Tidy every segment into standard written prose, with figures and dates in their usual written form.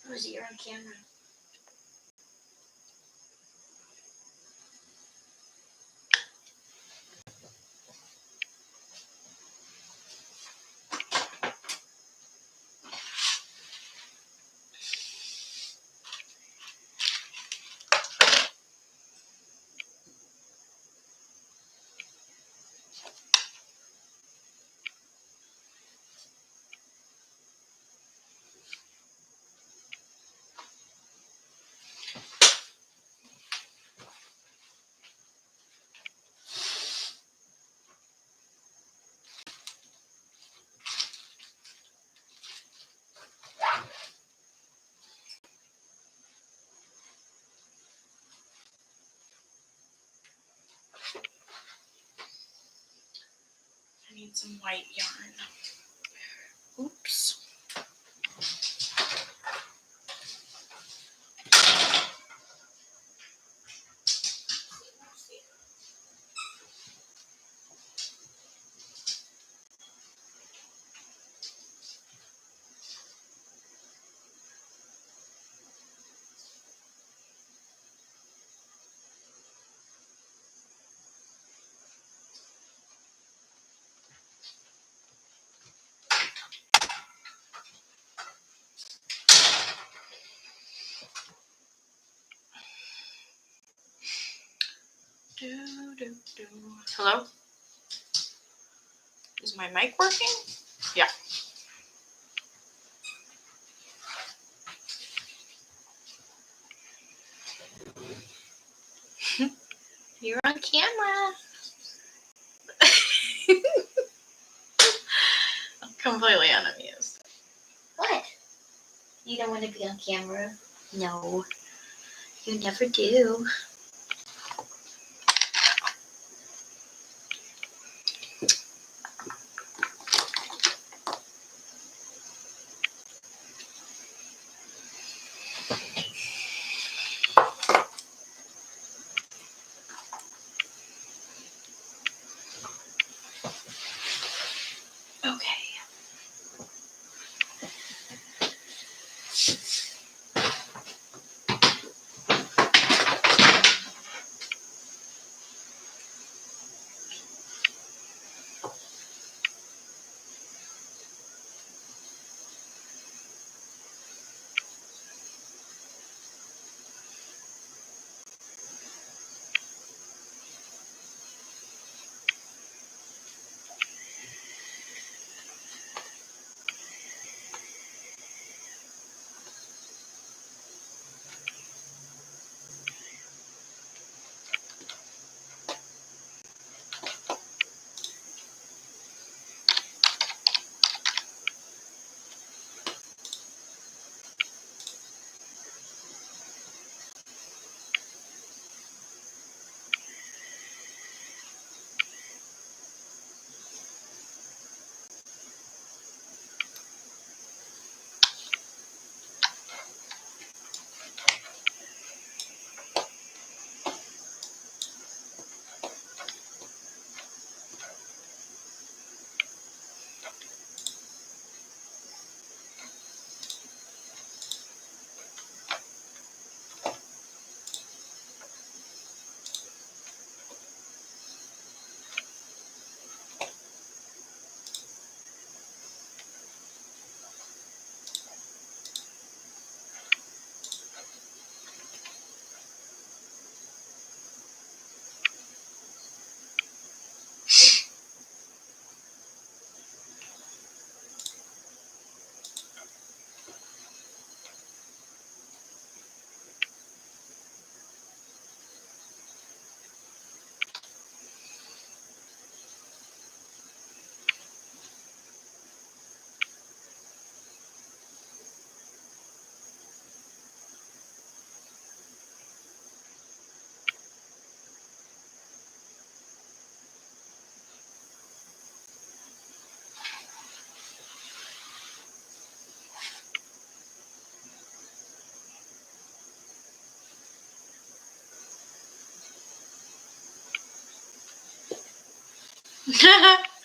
Or is it you're on camera? I need some white yarn. Oops. Hello? Is my mic working? Yeah. You're on camera. I'm completely unamused. What? You don't want to be on camera? No. You never do. Okay.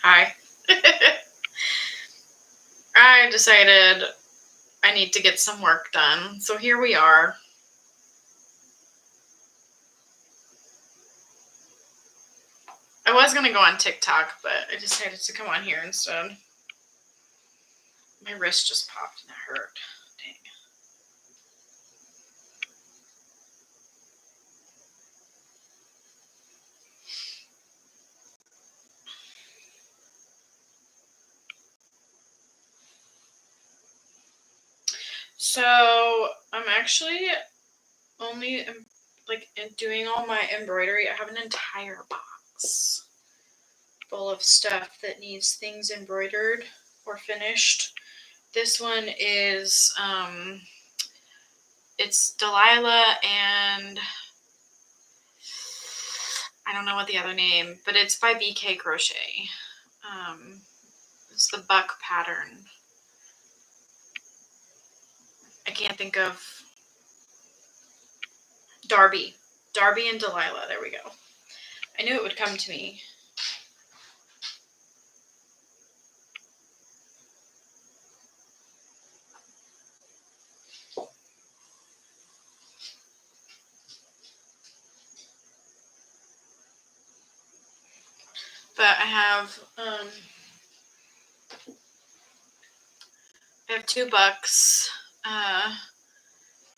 Hi. I decided I need to get some work done. So here we are. I was going to go on TikTok, but I decided to come on here instead. My wrist just popped and it hurt. Dang. So I'm actually only like doing all my embroidery. I have an entire box full of stuff that needs things embroidered or finished. This one is it's Delilah and I don't know what the other name, but it's by BK Crochet. It's the buck pattern. I can't think of Darby and Delilah. There we go. I knew it would come to me. But I have 2 bucks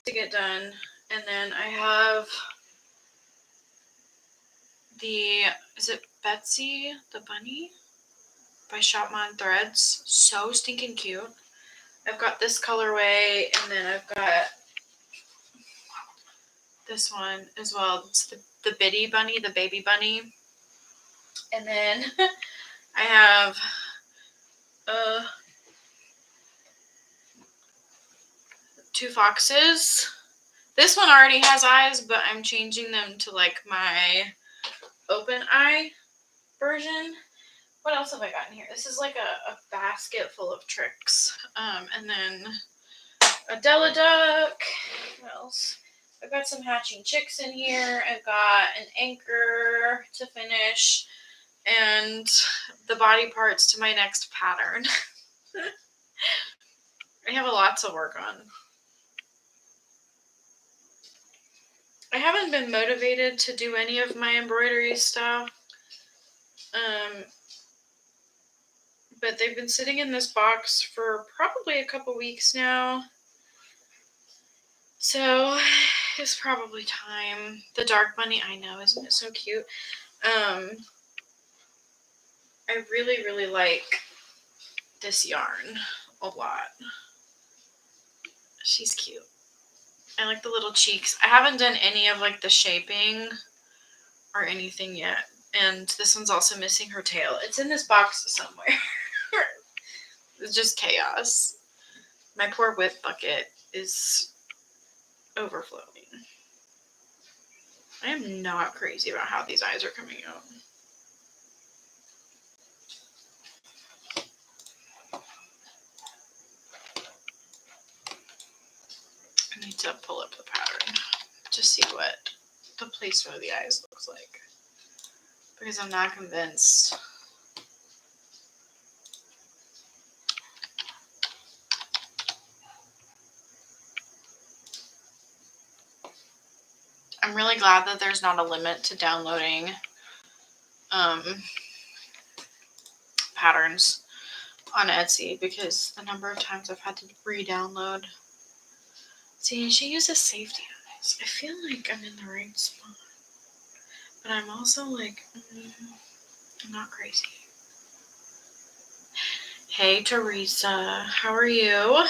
to get done, and then I have is it Betsy the Bunny by Shopmon Threads. So stinking cute. I've got this colorway, and then I've got this one as well. It's the Bitty Bunny, the baby bunny. And then I have 2 foxes. This one already has eyes, but I'm changing them to like my open eye version. What else have I got in here? This is like a basket full of tricks. And then a Della Duck. What else? I've got some hatching chicks in here. I've got an anchor to finish. And the body parts to my next pattern. I have a lot to work on. I haven't been motivated to do any of my embroidery stuff. But they've been sitting in this box for probably a couple weeks now. So it's probably time. The dark bunny, I know, isn't it so cute? I really, really like this yarn a lot. She's cute. I like the little cheeks. I haven't done any of like the shaping or anything yet. And this one's also missing her tail. It's in this box somewhere. It's just chaos. My poor whip bucket is overflowing. I am not crazy about how these eyes are coming out. I need to pull up the pattern to see what the placement of the eyes looks like, because I'm not convinced. I'm really glad that there's not a limit to downloading patterns on Etsy, because the number of times I've had to re-download. See, she uses safety eyes. I feel like I'm in the right spot, but I'm also like, I'm not crazy. Hey, Teresa, how are you?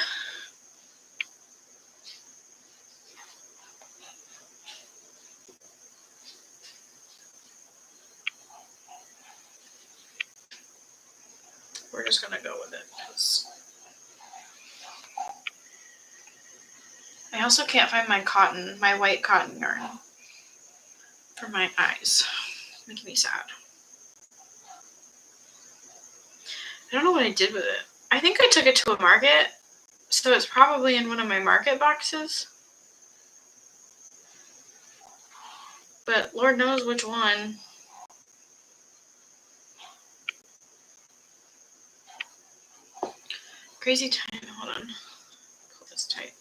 We're just gonna go with it. I also can't find my white cotton yarn for my eyes. Making me sad. I don't know what I did with it. I think I took it to a market, so it's probably in one of my market boxes. But Lord knows which one. Crazy time. Hold on. Pull It's tight.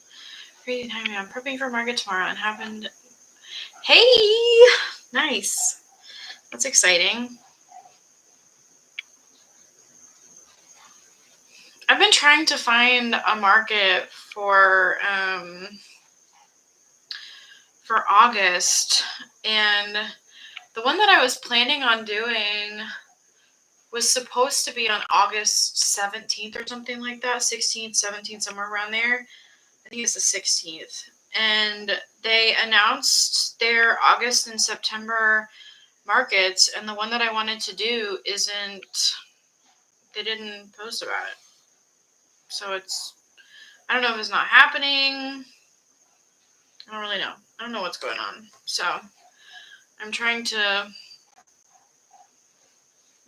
Crazy timing. I'm prepping for market tomorrow and happened. Hey! Nice. That's exciting. I've been trying to find a market for August, and the one that I was planning on doing was supposed to be on August 17th or something like that, 16th, 17th, somewhere around there. I think it's the 16th. And they announced their August and September markets, and the one that I wanted to do they didn't post about it. So I don't know if it's not happening. I don't really know. I don't know what's going on. So I'm trying to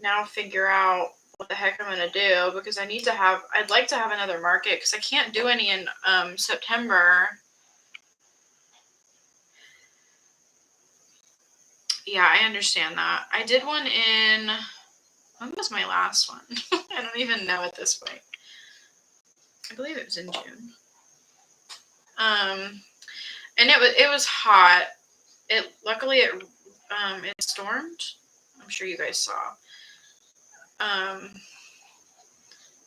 now figure out what the heck I'm going to do, because I'd like to have another market, because I can't do any in September. Yeah, I understand that. I did one when was my last one? I don't even know at this point. I believe it was in June. And it was hot. Luckily it stormed. I'm sure you guys saw.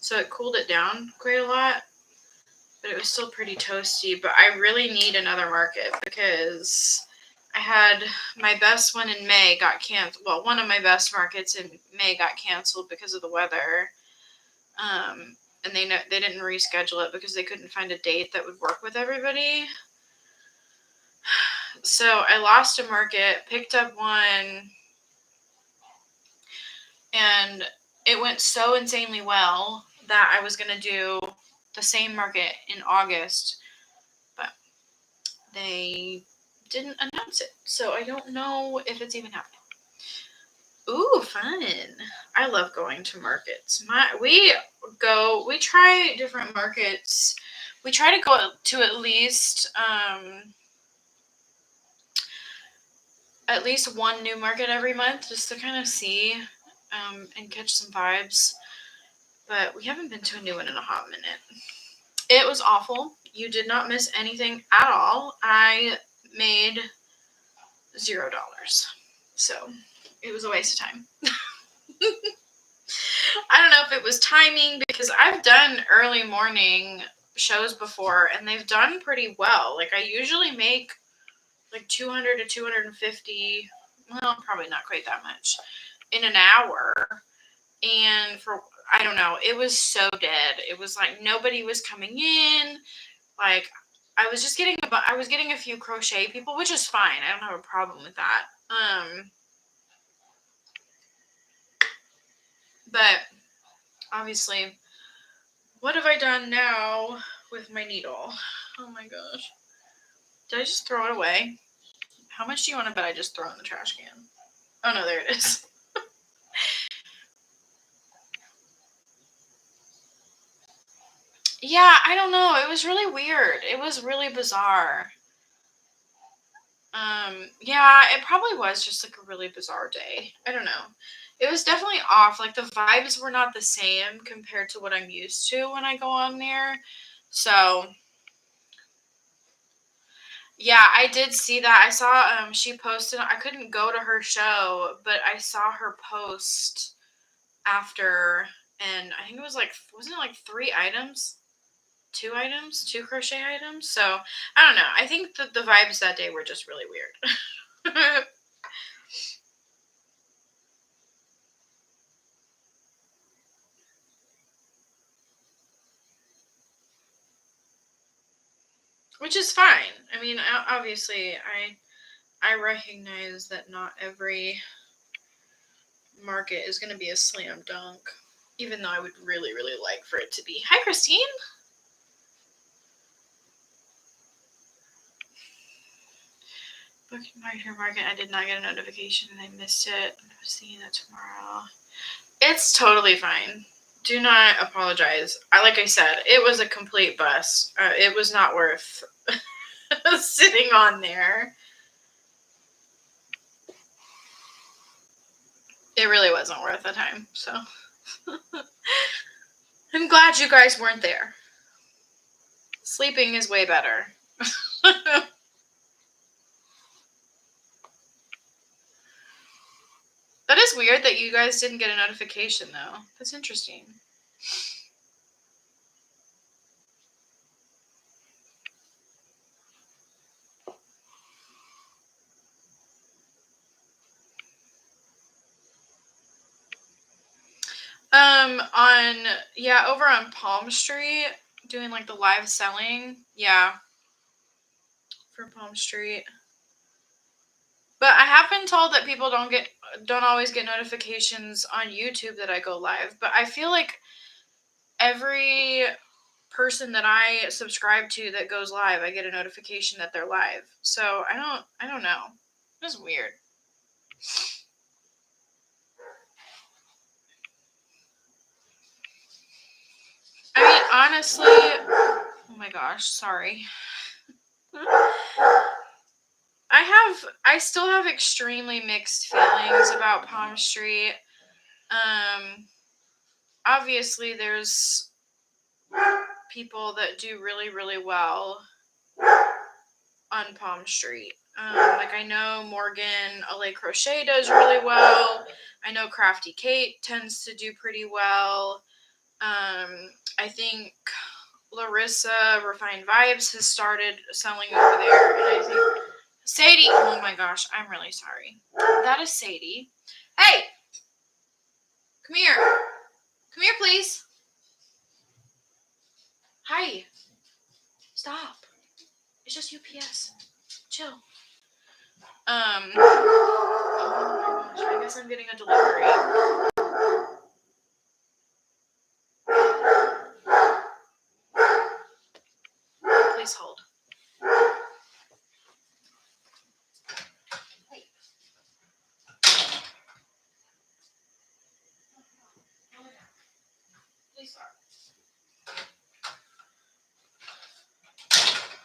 So it cooled it down quite a lot, but it was still pretty toasty. But I really need another market, because I had my best one in May got canceled. Well, one of my best markets in May got canceled because of the weather. And they didn't reschedule it because they couldn't find a date that would work with everybody. So I lost a market, picked up one, and it went so insanely well that I was going to do the same market in August, but they didn't announce it. So I don't know if it's even happening. Ooh, fun. I love going to markets. We try different markets. We try to go to at least one new market every month, just to kind of see and catch some vibes. But we haven't been to a new one in a hot minute. It was awful. You did not miss anything at all. I made $0. So it was a waste of time. I don't know if it was timing, because I've done early morning shows before and they've done pretty well. Like, I usually make like 200 to 250, well, probably not quite that much, in an hour. And I don't know, it was so dead. It was like nobody was coming in. Like, I was getting a few crochet people, which is fine. I don't have a problem with that. But obviously, what have I done now with my needle? Oh my gosh. Did I just throw it away? How much do you want to bet I just throw it in the trash can? Oh no, there it is. Yeah, I don't know. It was really weird. It was really bizarre. Yeah, it probably was just like a really bizarre day. I don't know. It was definitely off. Like, the vibes were not the same compared to what I'm used to when I go on there. So, yeah, I did see that. I saw she posted. I couldn't go to her show, but I saw her post after, and I think it was like, wasn't it like 3 items? 2 items? 2 crochet items? So, I don't know. I think that the vibes that day were just really weird. Which is fine. I mean, obviously, I recognize that not every market is going to be a slam dunk, even though I would really, really like for it to be. Hi, Christine. Booking my market. I did not get a notification and I missed it. I'm seeing that tomorrow. It's totally fine. Do not apologize. Like I said, it was a complete bust. It was not worth sitting on there. It really wasn't worth the time. So I'm glad you guys weren't there. Sleeping is way better. That is weird that you guys didn't get a notification, though. That's interesting. Over on Palm Street, doing like the live selling. Yeah. For Palm Street. But I have been told that people don't always get notifications on YouTube that I go live. But I feel like every person that I subscribe to that goes live, I get a notification that they're live. So I don't know. It's weird. I mean, honestly, oh my gosh, sorry. I still have extremely mixed feelings about Palm Street. Obviously there's people that do really, really well on Palm Street. Like I know Morgan LA Crochet does really well. I know Crafty Kate tends to do pretty well. I think Larissa Refined Vibes has started selling over there, and I think Sadie. Oh my gosh, I'm really sorry. That is Sadie. Hey, come here. Come here, please. Hi. Stop. It's just UPS. Chill. Oh my gosh, I guess I'm getting a delivery. Please hold. Please stop.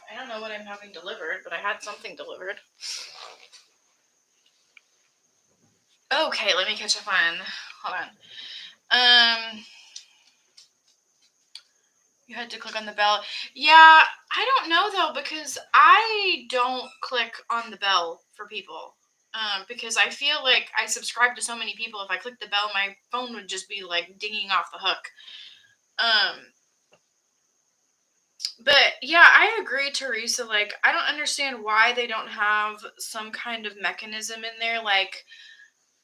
I don't know what I'm having delivered, but I had something delivered. Okay, let me catch up on. Hold on. You had to click on the bell. Yeah, I don't know though, because I don't click on the bell for people. Because I feel like I subscribe to so many people. If I click the bell, my phone would just be like dinging off the hook. But yeah, I agree, Teresa. Like, I don't understand why they don't have some kind of mechanism in there. Like,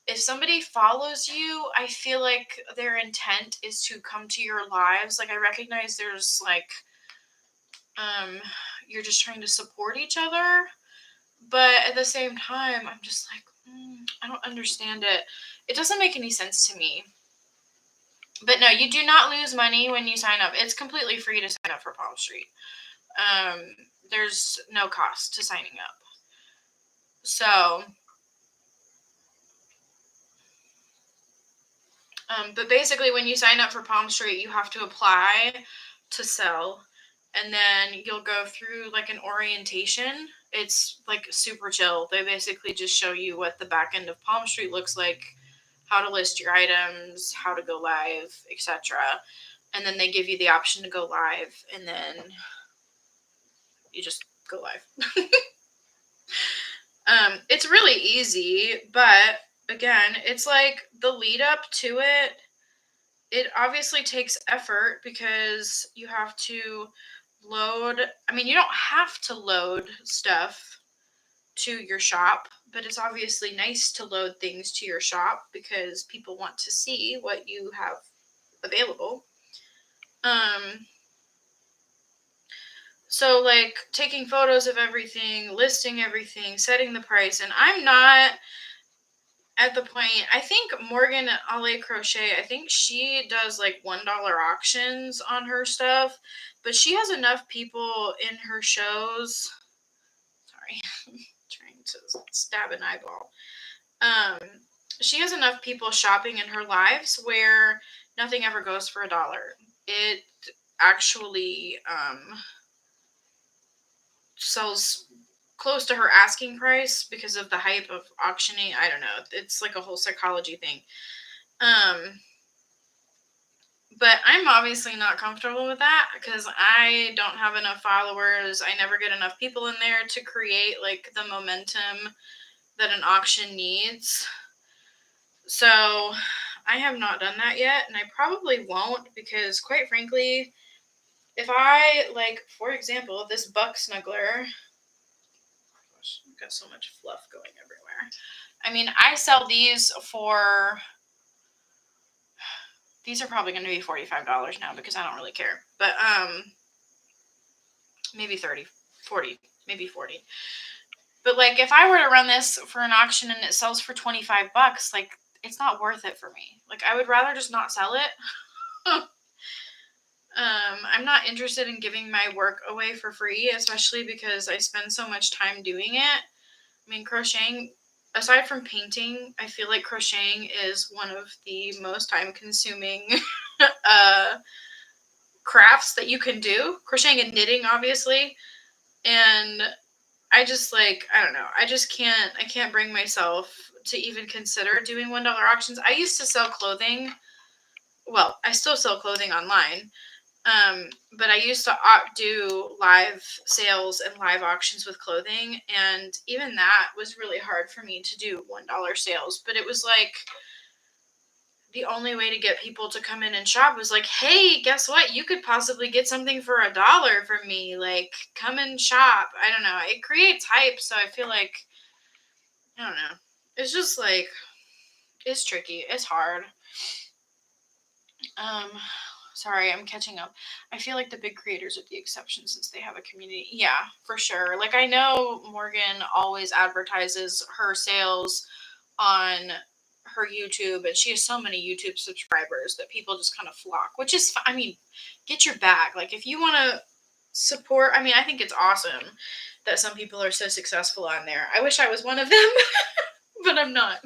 if somebody follows you, I feel like their intent is to come to your lives. Like, I recognize there's like, you're just trying to support each other. But at the same time, I'm just like, I don't understand it. It doesn't make any sense to me. But no, you do not lose money when you sign up. It's completely free to sign up for Palm Street. There's no cost to signing up. So, but basically when you sign up for Palm Street, you have to apply to sell, and then you'll go through like an orientation. It's like super chill. They basically just show you what the back end of Palm Street looks like, how to list your items, how to go live, etc. And then they give you the option to go live, and then you just go live. It's really easy, but again, it's like the lead up to it. It obviously takes effort because you have to load. I mean, you don't have to load stuff to your shop, but it's obviously nice to load things to your shop because people want to see what you have available. So like taking photos of everything, listing everything, setting the price, and I'm not at the point. I think Morgan at LA Crochet, I think she does like $1 auctions on her stuff, but she has enough people in her shows. Sorry, I'm trying to stab an eyeball. She has enough people shopping in her lives where nothing ever goes for $1. It actually sells close to her asking price because of the hype of auctioning. I don't know. It's like a whole psychology thing. But I'm obviously not comfortable with that because I don't have enough followers. I never get enough people in there to create like the momentum that an auction needs. So I have not done that yet, and I probably won't because, quite frankly, if I, like, for example, this buck snuggler, gosh, I've got so much fluff going everywhere. I mean, I sell these for, these are probably going to be $45 now because I don't really care, but maybe 30, 40, maybe 40. But like, if I were to run this for an auction and it sells for $25, like, it's not worth it for me. Like, I would rather just not sell it. I'm not interested in giving my work away for free, especially because I spend so much time doing it. I mean, crocheting, aside from painting, I feel like crocheting is one of the most time-consuming crafts that you can do. Crocheting and knitting, obviously. And I just, like, I don't know. I can't bring myself to even consider doing $1 auctions. I used to sell clothing. Well, I still sell clothing online. But I used to do live sales and live auctions with clothing, and even that was really hard for me to do $1 sales. But it was like the only way to get people to come in and shop was like, hey, guess what? You could possibly get something for $1 from me. Like, come and shop. I don't know. It creates hype, so I feel like, I don't know. It's just like, it's tricky. It's hard. Sorry, I'm catching up. I feel like the big creators are the exception since they have a community. Yeah, for sure. Like, I know Morgan always advertises her sales on her YouTube, and she has so many YouTube subscribers that people just kind of flock, which is, I mean, get your bag. Like, if you want to support, I mean, I think it's awesome that some people are so successful on there. I wish I was one of them, but I'm not.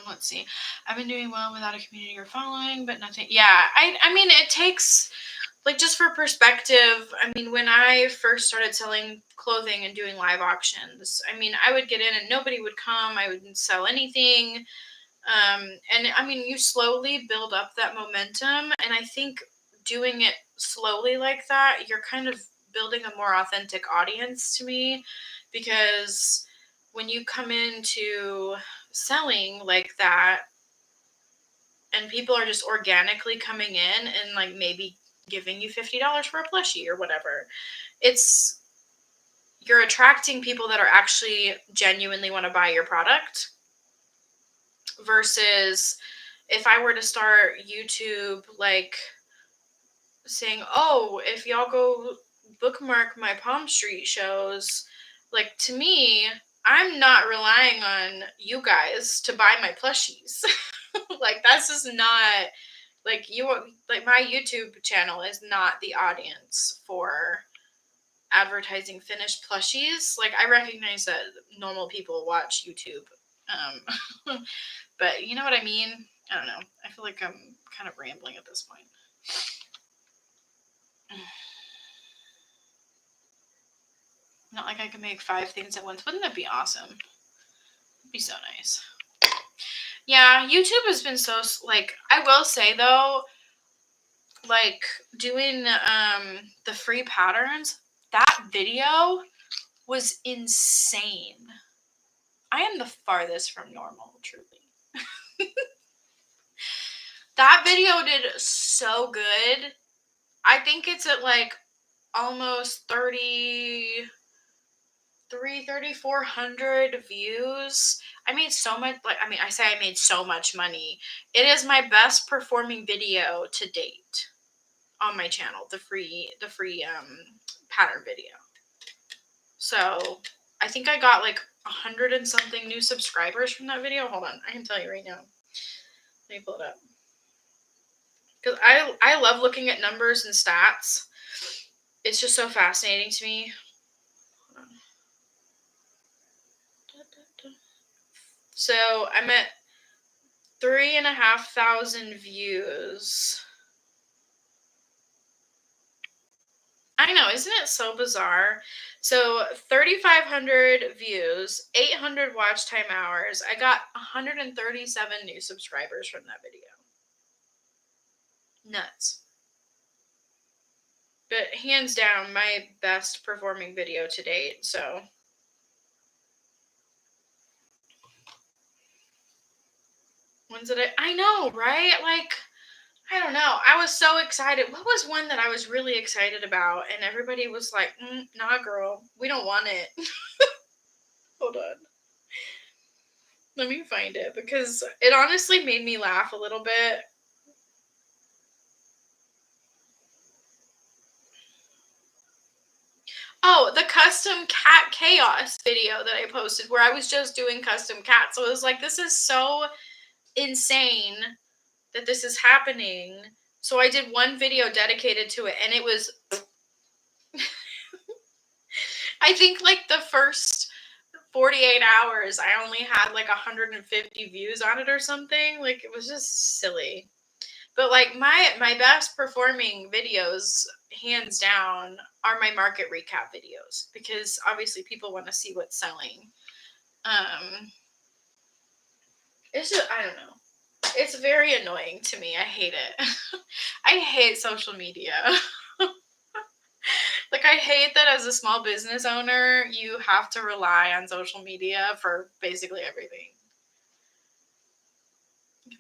Let's see. I've been doing well without a community or following, but nothing. Yeah, I mean, it takes, like, just for perspective, I mean, when I first started selling clothing and doing live auctions, I mean, I would get in and nobody would come. I wouldn't sell anything. And I mean, you slowly build up that momentum. And I think doing it slowly like that, you're kind of building a more authentic audience to me, because when you come into selling like that and people are just organically coming in and like maybe giving you $50 for a plushie or whatever, you're attracting people that are actually genuinely want to buy your product, versus if I were to start YouTube like saying, oh, if y'all go bookmark my Palm Street shows, like, to me, I'm not relying on you guys to buy my plushies. Like, that's just not, like, like, my YouTube channel is not the audience for advertising finished plushies. Like, I recognize that normal people watch YouTube. But you know what I mean? I don't know. I feel like I'm kind of rambling at this point. Not like I can make 5 things at once. Wouldn't that be awesome? It'd be so nice. Yeah, YouTube has been so, like, I will say though, like, doing the free patterns, that video was insane. I am the farthest from normal, truly. That video did so good. I think it's at like almost 3,400 views. I made so much, like, I mean, I say I made so much money. It is my best performing video to date on my channel, the free pattern video. So I think I got like 100 and something new subscribers from that video. Hold on, I can tell you right now. Let me pull it up. Because I love looking at numbers and stats. It's just so fascinating to me. So I'm at 3,500 views. I know, isn't it so bizarre? So 3,500 views, 800 watch time hours. I got 137 new subscribers from that video. Nuts. But hands down, my best performing video to date, so. Ones that I know, right? Like, I don't know. I was so excited. What was one that I was really excited about? And everybody was like, nah, girl, we don't want it. Hold on. Let me find it because it honestly made me laugh a little bit. Oh, the custom cat chaos video that I posted where I was just doing custom cats. So it was like, this is so insane that this is happening. So I did one video dedicated to it, and it was, I think like the first 48 hours, I only had like 150 views on it or something. Like, it was just silly. But like my best performing videos, hands down, are my market recap videos because obviously people want to see what's selling. It's just, I don't know. It's very annoying to me. I hate it. I hate social media. Like, I hate that as a small business owner, you have to rely on social media for basically everything.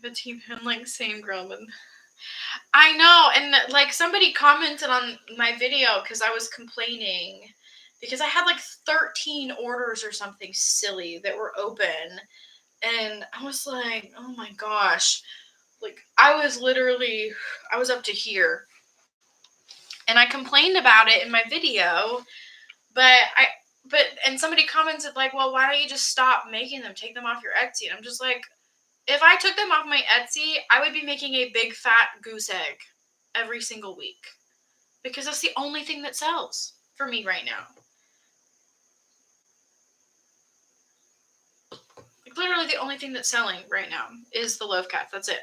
But even like same girl, but I know, and like somebody commented on my video because I was complaining because I had like 13 orders or something silly that were open, and I was like, oh my gosh, like I was up to here, and I complained about it in my video, and somebody commented like, well, why don't you just stop making them, take them off your Etsy? And I'm just like, if I took them off my Etsy, I would be making a big fat goose egg every single week because that's the only thing that sells for me right now. Like, literally the only thing that's selling right now is the Love Cats. That's it.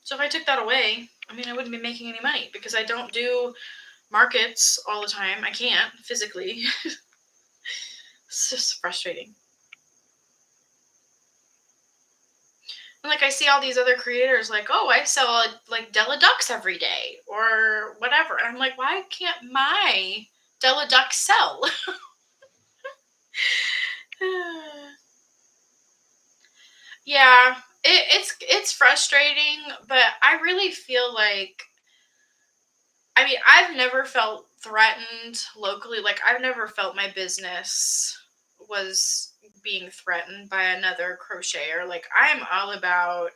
So if I took that away, I mean, I wouldn't be making any money because I don't do markets all the time. I can't physically. It's just frustrating. And like, I see all these other creators like, oh, I sell like Della Ducks every day or whatever. And I'm like, why can't my Della Duck sell? Yeah, it's frustrating, but I really feel like, I mean, I've never felt threatened locally. Like, I've never felt my business was being threatened by another crocheter. Like, I'm all about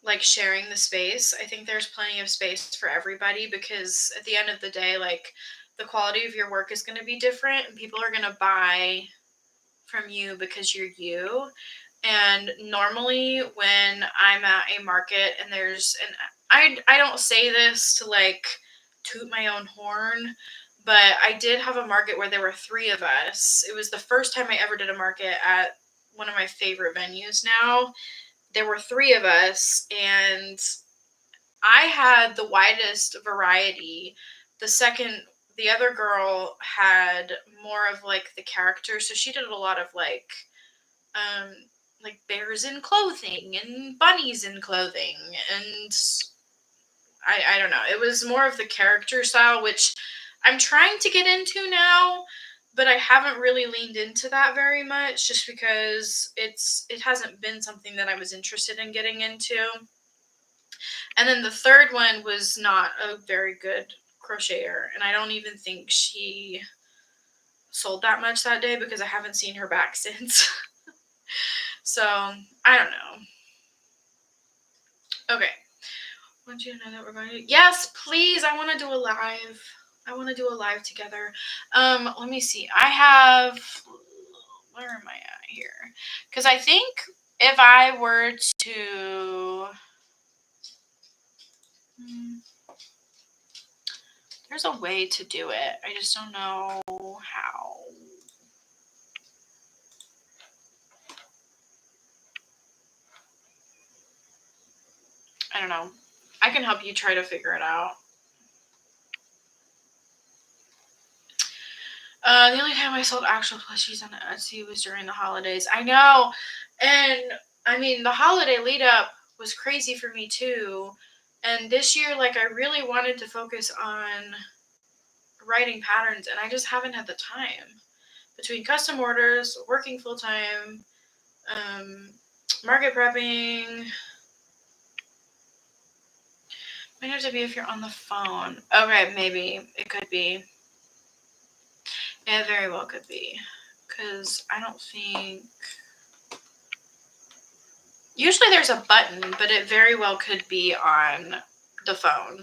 like sharing the space. I think there's plenty of space for everybody because at the end of the day, like, the quality of your work is going to be different and people are going to buy from you because you're you. And normally when I'm at a market and I don't say this to like toot my own horn, but I did have a market where there were 3 of us. It was the first time I ever did a market at one of my favorite venues now. There were 3 of us, and I had the widest variety. The other girl had more of like the character, so she did a lot of like bears in clothing and bunnies in clothing, and I don't know. It was more of the character style, which I'm trying to get into now, but I haven't really leaned into that very much just because it hasn't been something that I was interested in getting into. And then the third one was not a very good crocheter, and I don't even think she sold that much that day because I haven't seen her back since. So, I don't know. Okay. Want you to know that we're going to... Yes, please. I want to do a live. I want to do a live together. Let me see. I have... Where am I at here? Because I think if I were to... There's a way to do it. I just don't know how. I don't know. I can help you try to figure it out. The only time I sold actual plushies on Etsy was during the holidays. I know. And I mean, the holiday lead up was crazy for me too. And this year, like, I really wanted to focus on writing patterns, and I just haven't had the time. Between custom orders, working full time, market prepping. Might have to be if you're on the phone. Okay, maybe. It could be. It very well could be. Because I don't think... Usually there's a button, but it very well could be on the phone.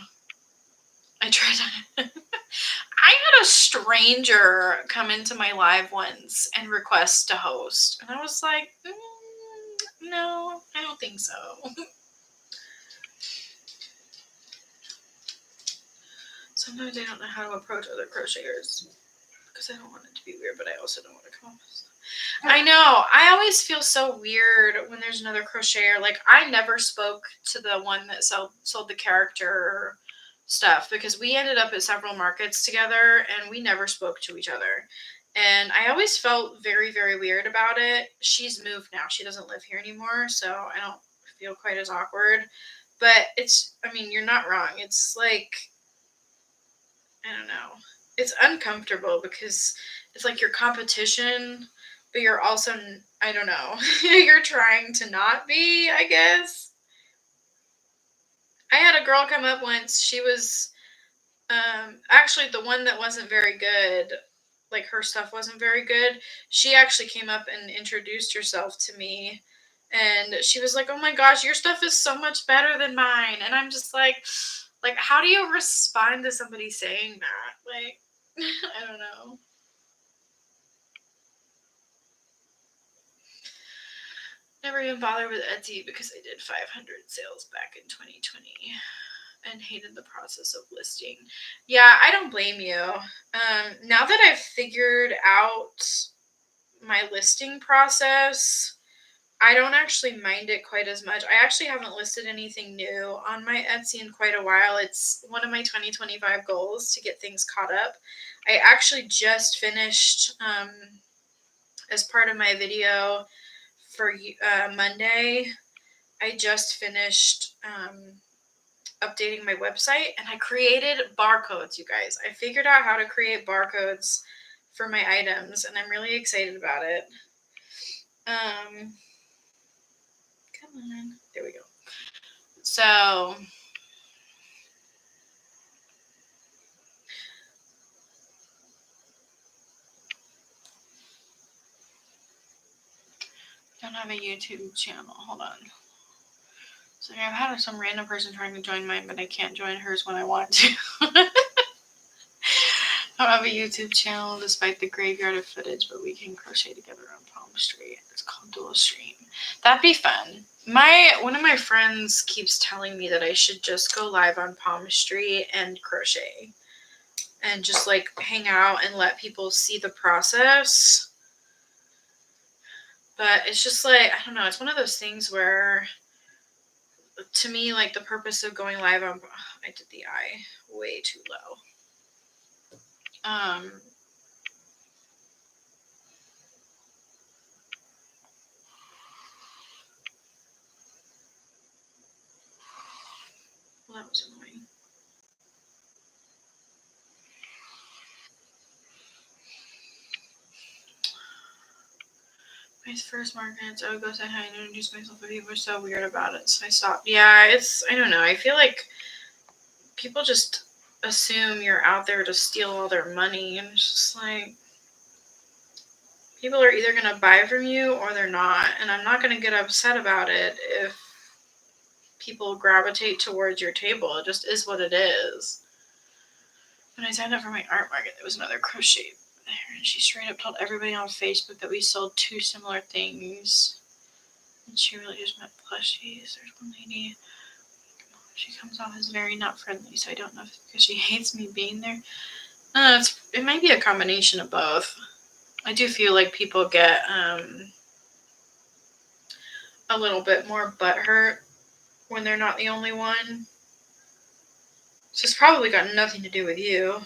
I tried to... I had a stranger come into my live once and request to host. And I was like, no, I don't think so. Sometimes I don't know how to approach other crocheters. Because I don't want it to be weird, but I also don't want to come off as... I know. I always feel so weird when there's another crocheter. Like, I never spoke to the one that sold the character stuff because we ended up at several markets together and we never spoke to each other. And I always felt very, very weird about it. She's moved now. She doesn't live here anymore, so I don't feel quite as awkward. But it's, I mean, you're not wrong. It's like, I don't know. It's uncomfortable because it's like your competition, but you're also, I don't know, you're trying to not be, I guess. I had a girl come up once. She was actually the one that wasn't very good. Like, her stuff wasn't very good. She actually came up and introduced herself to me. And she was like, oh my gosh, your stuff is so much better than mine. And I'm just like, how do you respond to somebody saying that? Like, I don't know. Never even bothered with Etsy because I did 500 sales back in 2020 and hated the process of listing. Yeah, I don't blame you. Now that I've figured out my listing process, I don't actually mind it quite as much. I actually haven't listed anything new on my Etsy in quite a while. It's one of my 2025 goals to get things caught up. I actually just finished, as part of my video for Monday, I just finished updating my website and I created barcodes, you guys. I figured out how to create barcodes for my items and I'm really excited about it. Come on. There we go. So I don't have a YouTube channel. Hold on. So I've had some random person trying to join mine, but I can't join hers when I want to. I don't have a YouTube channel despite the graveyard of footage, but we can crochet together on Palm Street. It's called Dual Stream. That'd be fun. One of my friends keeps telling me that I should just go live on Palm Street and crochet and just like hang out and let people see the process. But it's just like, I don't know, it's one of those things where to me, like, the purpose of going live on, I did the eye way too low. Well, that was annoying. My first markets, I would go say hi and introduce myself, but people are so weird about it, so I stopped. Yeah, I don't know, I feel like people just assume you're out there to steal all their money, and it's just like, people are either going to buy from you or they're not, and I'm not going to get upset about it if people gravitate towards your table. It just is what it is. When I signed up for my art market, there was another crochet there, and she straight up told everybody on Facebook that we sold two similar things. And she really just meant plushies. There's one lady, she comes off as very not friendly, so I don't know if it's because she hates me being there. It might be a combination of both. I do feel like people get a little bit more butthurt when they're not the only one. So it's probably got nothing to do with you.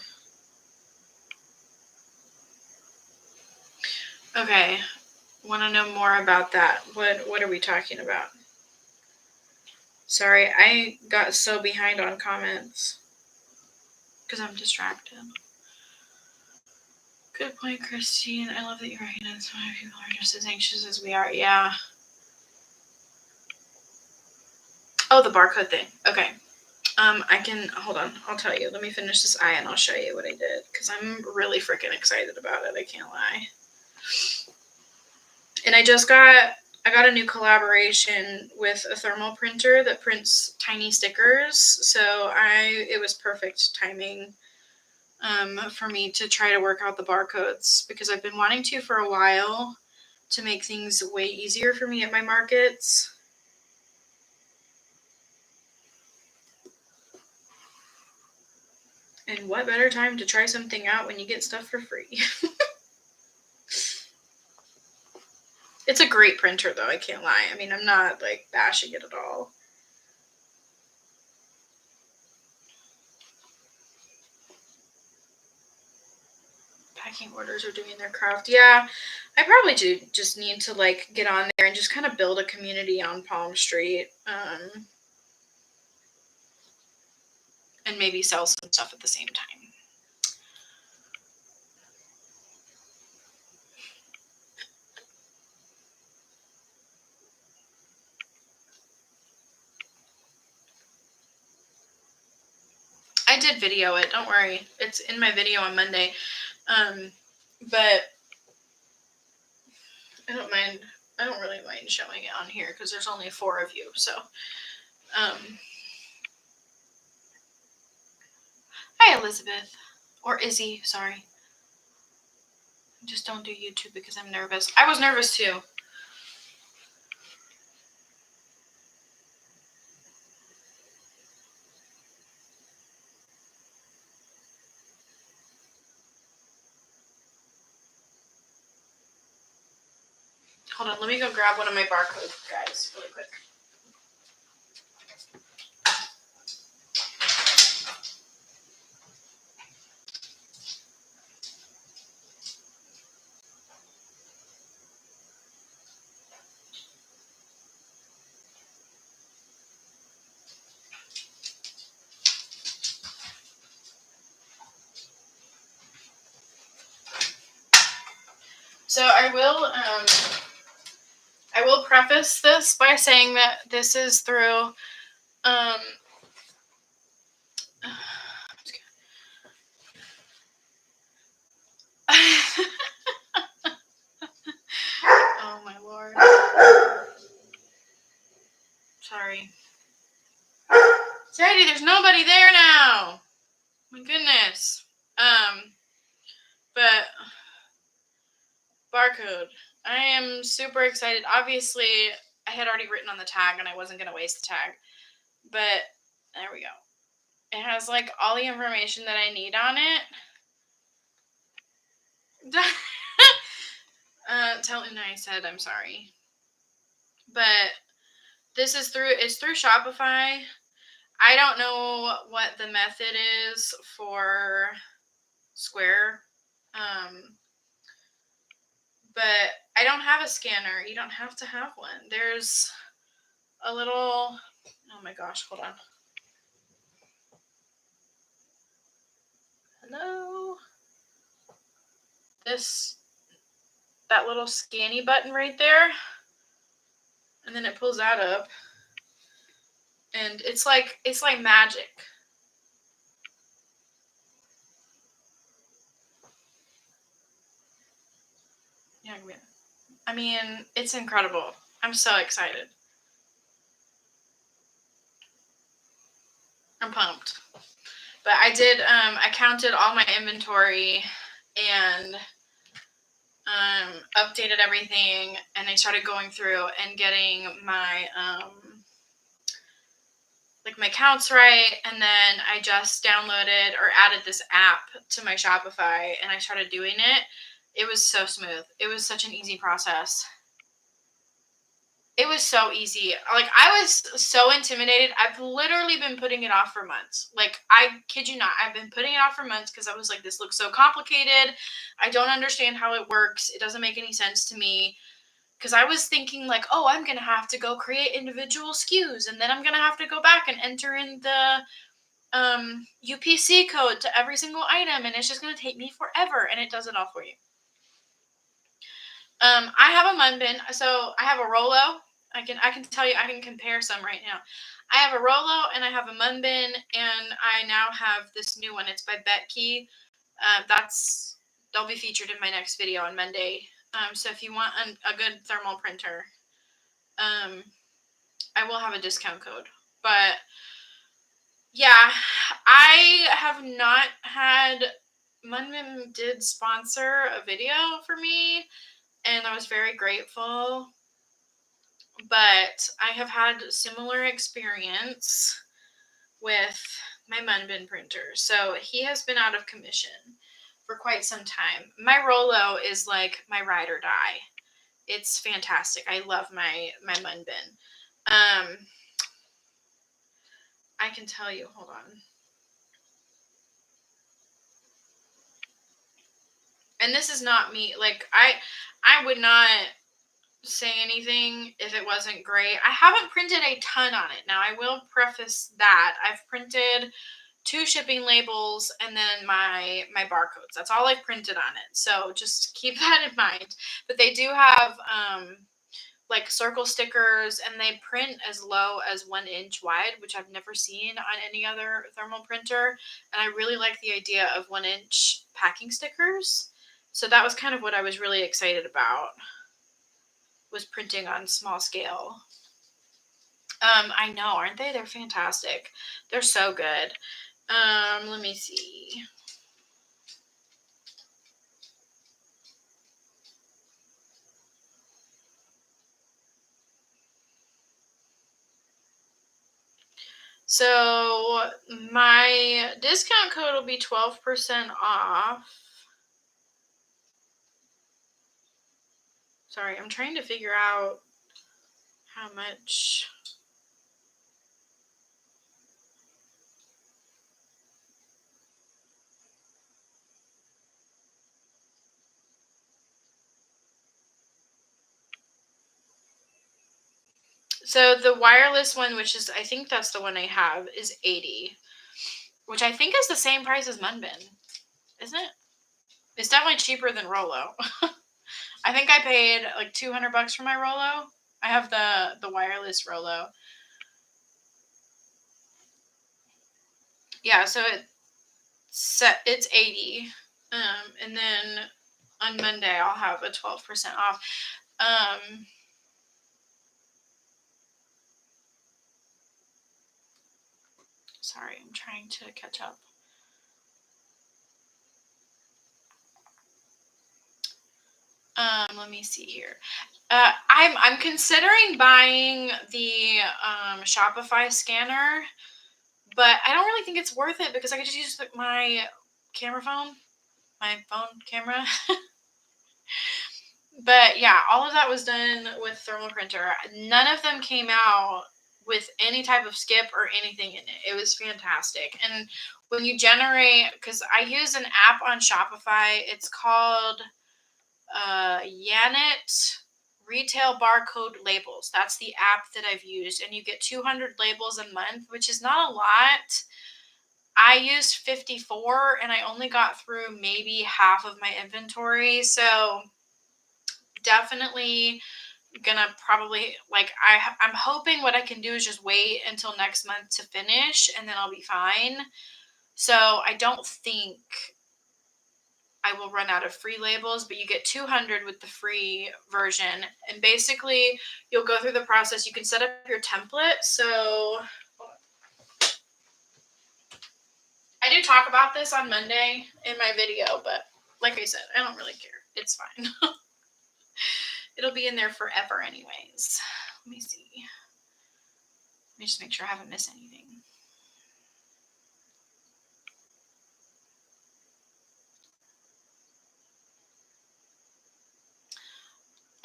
Okay, want to know more about that? What are we talking about? Sorry, I got so behind on comments because I'm distracted. Good point, Christine. I love that you recognize why people are just as anxious as we are. Yeah. Oh, the barcode thing. Okay. I can, hold on, I'll tell you. Let me finish this eye and I'll show you what I did because I'm really freaking excited about it. I can't lie. And I got a new collaboration with a thermal printer that prints tiny stickers. So it was perfect timing for me to try to work out the barcodes because I've been wanting to for a while to make things way easier for me at my markets. And what better time to try something out when you get stuff for free? It's a great printer though, I can't lie. I mean, I'm not like bashing it at all. Packing orders are doing their craft. Yeah, I probably do just need to like get on there and just kind of build a community on Palm Street. And maybe sell some stuff at the same time. I did video it, don't worry. It's in my video on Monday. But I don't really mind showing it on here because there's only 4 of you. So hi Elizabeth. Or Izzy, sorry. Just don't do YouTube because I'm nervous. I was nervous too. Hold on, let me go grab one of my barcodes, guys, really quick. So I will preface this by saying that this is through oh my lord. Sorry. Sadie, there's nobody there now. My goodness. But barcode. I am super excited. Obviously, I had already written on the tag and I wasn't going to waste the tag. But there we go. It has like all the information that I need on it. Tell Una I said I'm sorry. But this is it's through Shopify. I don't know what the method is for Square. But I don't have a scanner. You don't have to have one. There's a little, oh my gosh, hold on. Hello? That little scanny button right there. And then it pulls that up. And it's like magic. Yeah, I mean, it's incredible. I'm so excited. I'm pumped. But I did, I counted all my inventory and updated everything, and I started going through and getting my my counts right, and then I just downloaded or added this app to my Shopify and I started doing it. It was so smooth. It was such an easy process. It was so easy. Like, I was so intimidated. I've literally been putting it off for months. Like, I kid you not. I've been putting it off for months because I was like, this looks so complicated. I don't understand how it works. It doesn't make any sense to me. Because I was thinking like, oh, I'm going to have to go create individual SKUs. And then I'm going to have to go back and enter in the UPC code to every single item. And it's just going to take me forever. And it does it all for you. I have a Munbin. So I have a Rolo. I can tell you, I can compare some right now. I have a Rolo and I have a Munbin, and I now have this new one. It's by Becky. They'll be featured in my next video on Monday. So if you want a good thermal printer, I will have a discount code. But yeah, I have not had, Munbin did sponsor a video for me, and I was very grateful. But I have had similar experience with my Munbin printer. So he has been out of commission for quite some time. My Rolo is like my ride or die. It's fantastic. I love my Munbin. I can tell you, hold on. And this is not me. Like, I would not say anything if it wasn't great. I haven't printed a ton on it. Now, I will preface that. I've printed 2 shipping labels and then my barcodes. That's all I've printed on it. So just keep that in mind. But they do have like circle stickers, and they print as low as 1 inch wide, which I've never seen on any other thermal printer. And I really like the idea of 1 inch packing stickers. So that was kind of what I was really excited about, was printing on small scale. I know, aren't they? They're fantastic. They're so good. Let me see. So my discount code will be 12% off. Sorry, I'm trying to figure out how much. So the wireless one, which is, I think that's the one I have, is $80, which I think is the same price as Munbin, isn't it? It's definitely cheaper than Rolo. I think I paid like $200 for my Rolo. I have the wireless Rolo. Yeah, so it's $80, and then on Monday I'll have a 12% off. Sorry, I'm trying to catch up. Let me see here. I'm considering buying the Shopify scanner, but I don't really think it's worth it because I could just use my camera phone, my phone camera. But yeah, all of that was done with thermal printer. None of them came out with any type of skip or anything in it. It was fantastic. And when you generate, because I use an app on Shopify, it's called Yanit Retail Barcode Labels. That's the app that I've used, and you get 200 labels a month, which is not a lot. I used 54 and I only got through maybe half of my inventory. So definitely gonna probably, like, I'm hoping what I can do is just wait until next month to finish, and then I'll be fine. So I don't think I will run out of free labels, but you get 200 with the free version. And basically you'll go through the process. You can set up your template. So I do talk about this on Monday in my video, but like I said, I don't really care. It's fine. It'll be in there forever anyways. Let me see. Let me just make sure I haven't missed anything.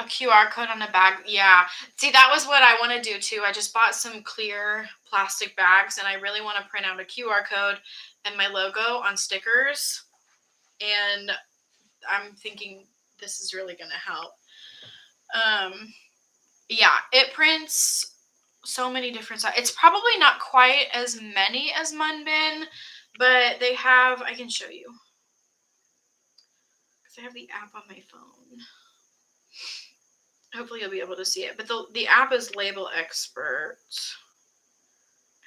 A QR code on a bag. Yeah. See, that was what I want to do too. I just bought some clear plastic bags and I really want to print out a QR code and my logo on stickers. And I'm thinking this is really going to help. Yeah, it prints so many different sizes. It's probably not quite as many as Munbin, but they have, I can show you. Because I have the app on my phone. Hopefully you'll be able to see it. But the app is Label Expert.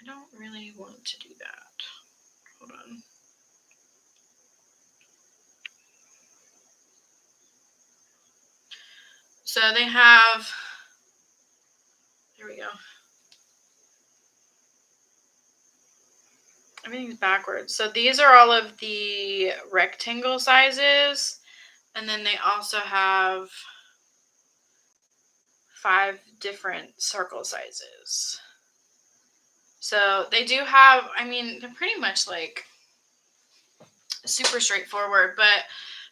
I don't really want to do that. Hold on. So they have, there we go. Everything's backwards. So these are all of the rectangle sizes. And then they also have 5 different circle sizes. So they do have, I mean, they're pretty much like super straightforward, but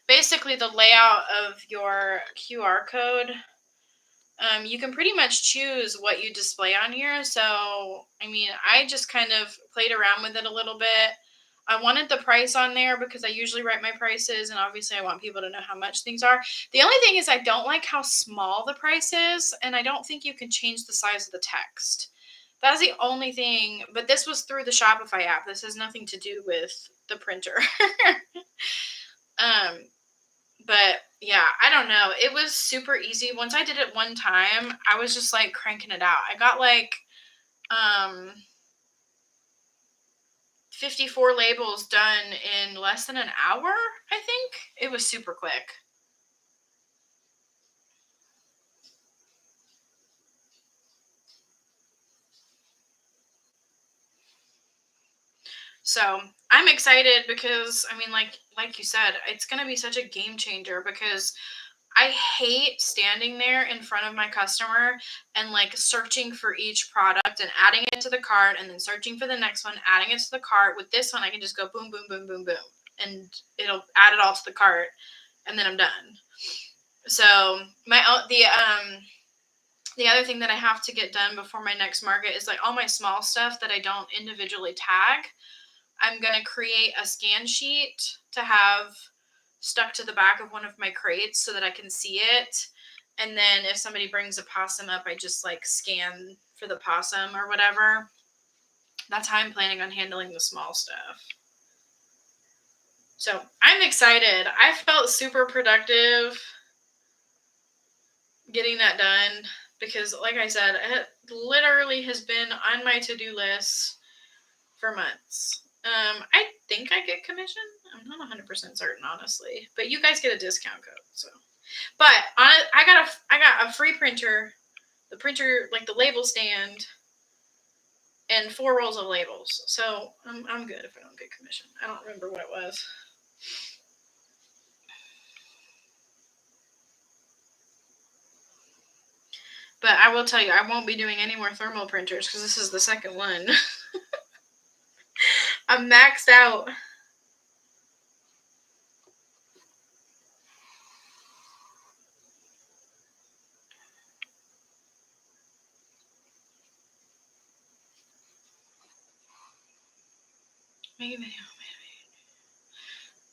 basically the layout of your QR code, you can pretty much choose what you display on here. So, I mean, I just kind of played around with it a little bit. I wanted the price on there because I usually write my prices, and obviously I want people to know how much things are. The only thing is I don't like how small the price is, and I don't think you can change the size of the text. That's the only thing, but this was through the Shopify app. This has nothing to do with the printer. But yeah, I don't know. It was super easy. Once I did it one time, I was just like cranking it out. I got like 54 labels done in less than an hour, I think. It was super quick. So I'm excited because, I mean, like you said, it's going to be such a game changer because I hate standing there in front of my customer and like searching for each product and adding it to the cart and then searching for the next one, adding it to the cart. With this one, I can just go boom, boom, boom, boom, boom, and it'll add it all to the cart and then I'm done. So the other thing that I have to get done before my next market is like all my small stuff that I don't individually tag. I'm going to create a scan sheet to have stuck to the back of one of my crates so that I can see it. And then if somebody brings a possum up, I just like scan for the possum or whatever. That's how I'm planning on handling the small stuff. So I'm excited. I felt super productive getting that done because, like I said, it literally has been on my to-do list for months. I think I get commission. I'm not 100% certain, honestly, but you guys get a discount code. So, but I got a free printer, the printer, like the label stand, and 4 rolls of labels. So I'm good if I don't get commission. I don't remember what it was. But I will tell you, I won't be doing any more thermal printers because this is the second one. I'm maxed out.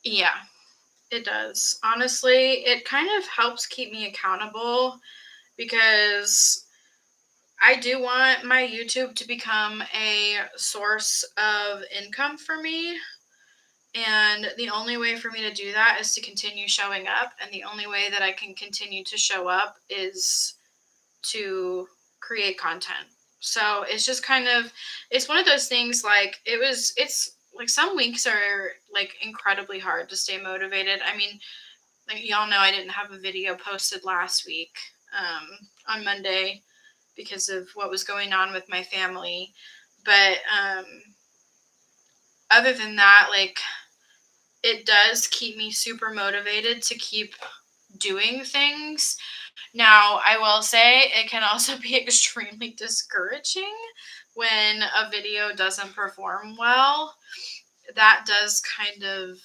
Yeah, it does. Honestly, it kind of helps keep me accountable because I do want my YouTube to become a source of income for me. And the only way for me to do that is to continue showing up. And the only way that I can continue to show up is to create content. So it's just kind of, it's one of those things like it's like some weeks are like incredibly hard to stay motivated. I mean, like y'all know I didn't have a video posted last week on Monday because of what was going on with my family. But other than that, like, it does keep me super motivated to keep doing things. Now, I will say it can also be extremely discouraging when a video doesn't perform well. That does kind of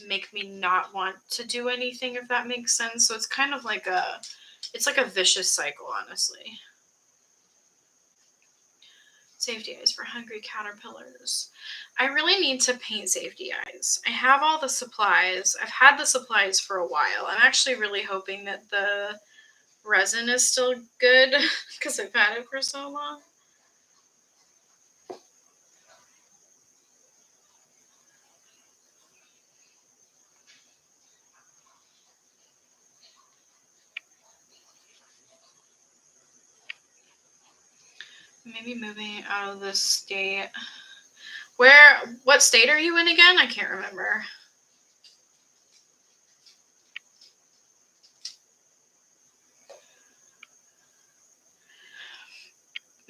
make me not want to do anything, if that makes sense. So it's kind of like it's like a vicious cycle, honestly. Safety eyes for hungry caterpillars. I really need to paint safety eyes. I have all the supplies. I've had the supplies for a while. I'm actually really hoping that the resin is still good because I've had it for so long. Maybe moving out of this state. What state are you in again? I can't remember.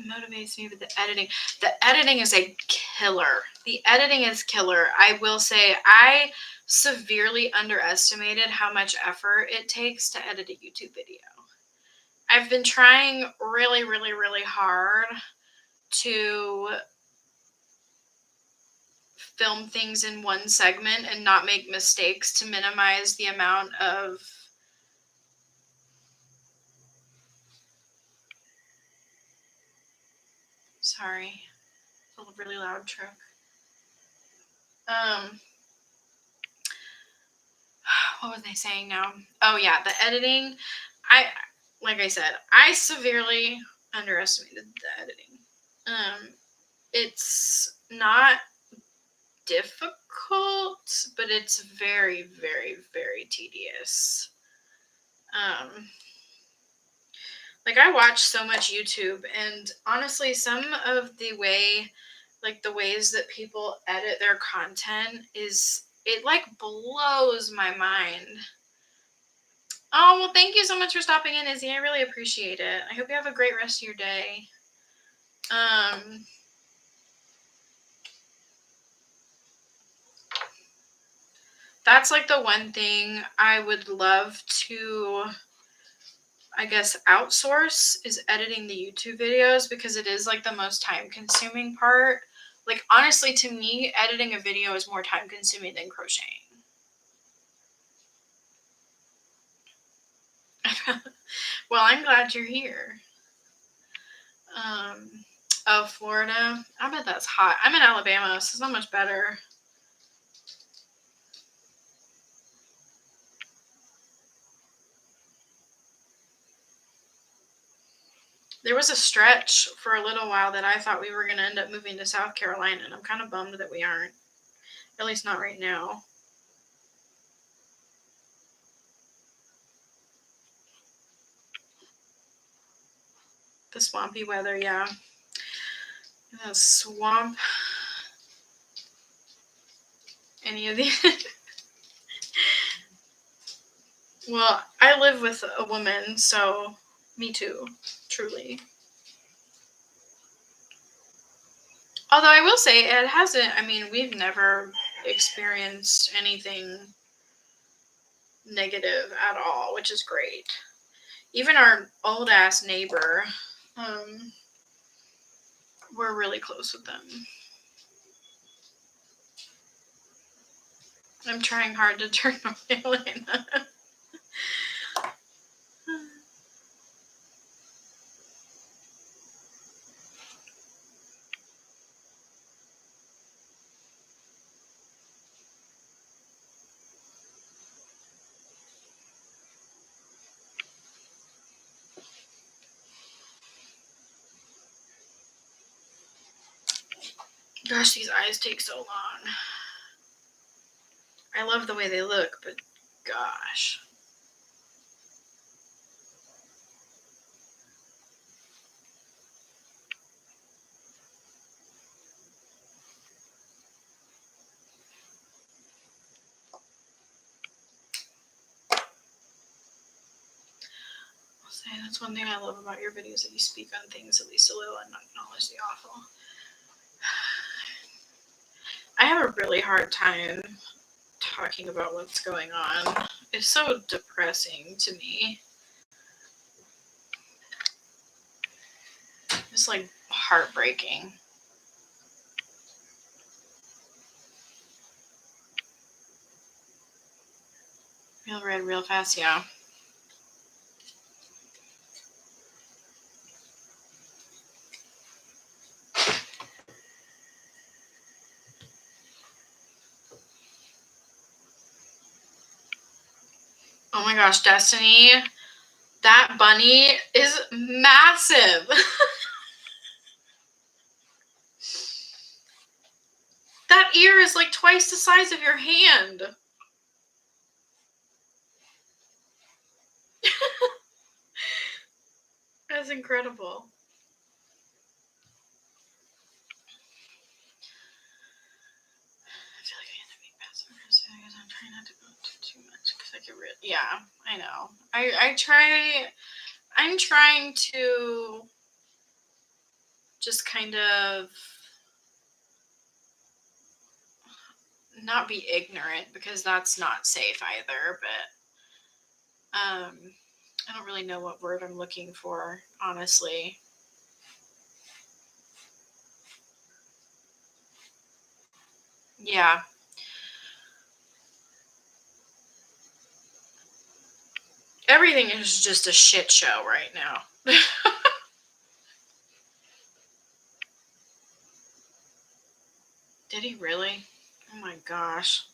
Motivates me with the editing. The editing is a killer. The editing is killer. I will say I severely underestimated how much effort it takes to edit a YouTube video. I've been trying really, really, really hard to film things in one segment and not make mistakes to minimize the amount of sorry, a really loud truck. What was I saying now? Oh yeah, the editing. Like I said, I severely underestimated the editing. It's not difficult, but it's very, very, very tedious. Like I watch so much YouTube, and honestly, some of the ways that people edit their content it like blows my mind. Oh, well, thank you so much for stopping in, Izzy. I really appreciate it. I hope you have a great rest of your day. That's like the one thing I would love to, I guess, outsource is editing the YouTube videos, because it is like the most time consuming part. Like, honestly, to me, editing a video is more time consuming than crocheting. Well, I'm glad you're here. Oh, Florida. I bet that's hot. I'm in Alabama, so it's not much better. There was a stretch for a little while that I thought we were going to end up moving to South Carolina, and I'm kind of bummed that we aren't. At least not right now. The swampy weather, yeah. The swamp. Any of these. Well, I live with a woman, so me too, truly. Although I will say it hasn't, I mean, we've never experienced anything negative at all, which is great. Even our old ass neighbor, we're really close with them. I'm trying hard to turn North Carolina. Gosh, these eyes take so long. I love the way they look, but gosh. I'll say that's one thing I love about your videos, that you speak on things at least a little and not acknowledge the awful. I have a really hard time talking about what's going on. It's so depressing to me. It's like heartbreaking. Real red real fast, yeah. Oh my gosh, Destiny, that bunny is massive. That ear is like twice the size of your hand. That's incredible. I feel like I end up being passive aggressive because I'm trying not to go too much because I get rid. Yeah, I know. I'm trying to just kind of not be ignorant because that's not safe either, but I don't really know what word I'm looking for, honestly. Yeah. Everything is just a shit show right now. Did he really? Oh my gosh.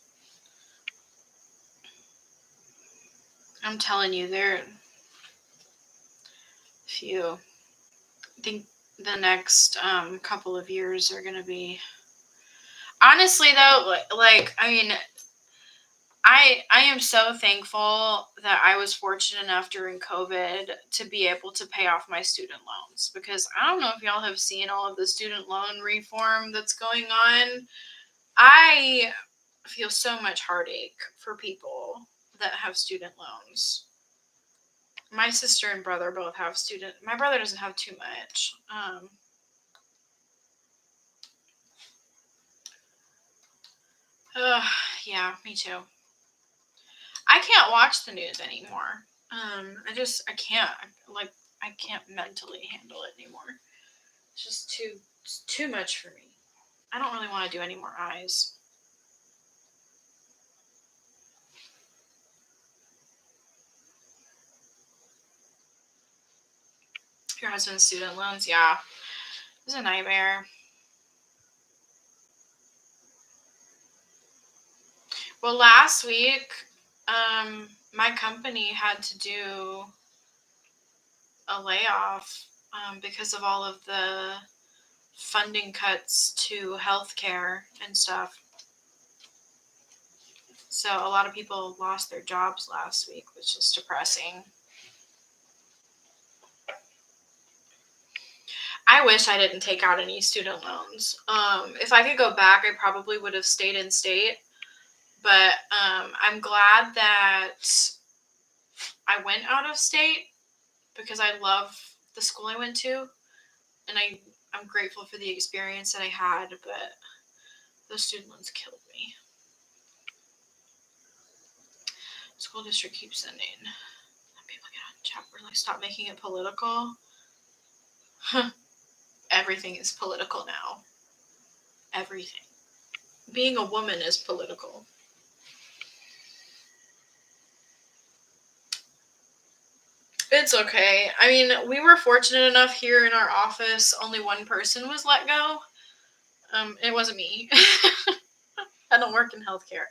I'm telling you, I think the next couple of years are going to be... Honestly, though, like, I mean, I am so thankful that I was fortunate enough during COVID to be able to pay off my student loans, because I don't know if y'all have seen all of the student loan reform that's going on. I feel so much heartache for people that have student loans. My sister and brother both have my brother doesn't have too much. Yeah, me too. I can't watch the news anymore. I can't. Like, I can't mentally handle it anymore. It's too much for me. I don't really want to do any more eyes. Your husband's student loans, yeah. It was a nightmare. Well, last week, my company had to do a layoff because of all of the funding cuts to healthcare and stuff. So a lot of people lost their jobs last week, which is depressing. I wish I didn't take out any student loans. If I could go back, I probably would have stayed in state. But I'm glad that I went out of state because I love the school I went to. And I'm grateful for the experience that I had, but those student loans killed me. School district keeps sending. People get on chat. We're like, stop making it political. Everything is political now. Everything. Being a woman is political. It's okay. I mean, we were fortunate enough here in our office, only one person was let go. It wasn't me. I don't work in healthcare.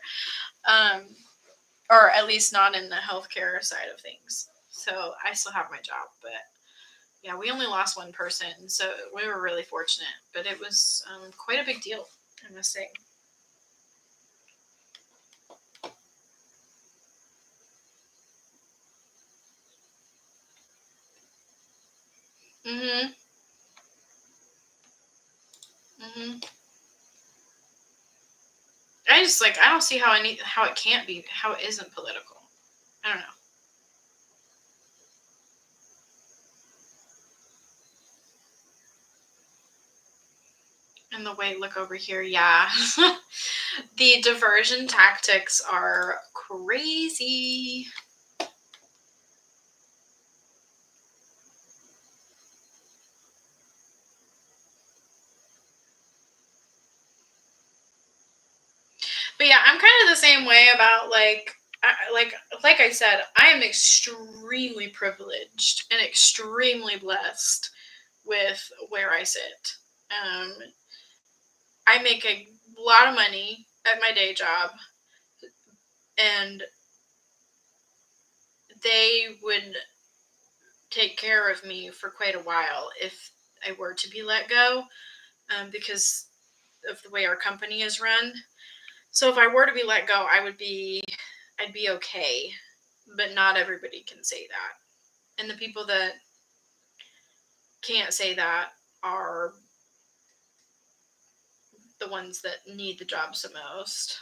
Or at least not in the healthcare side of things. So I still have my job, but yeah, we only lost one person, so we were really fortunate. But it was quite a big deal, I must say. Mhm. Mhm. I don't see how it can't be, how it isn't political. I don't know. And the way, look over here, yeah. The diversion tactics are crazy. But yeah, I'm kind of the same way about, like, like I said, I am extremely privileged and extremely blessed with where I sit. I make a lot of money at my day job, and they would take care of me for quite a while if I were to be let go, because of the way our company is run. So if I were to be let go, I'd be okay, but not everybody can say that. And the people that can't say that are the ones that need the jobs the most.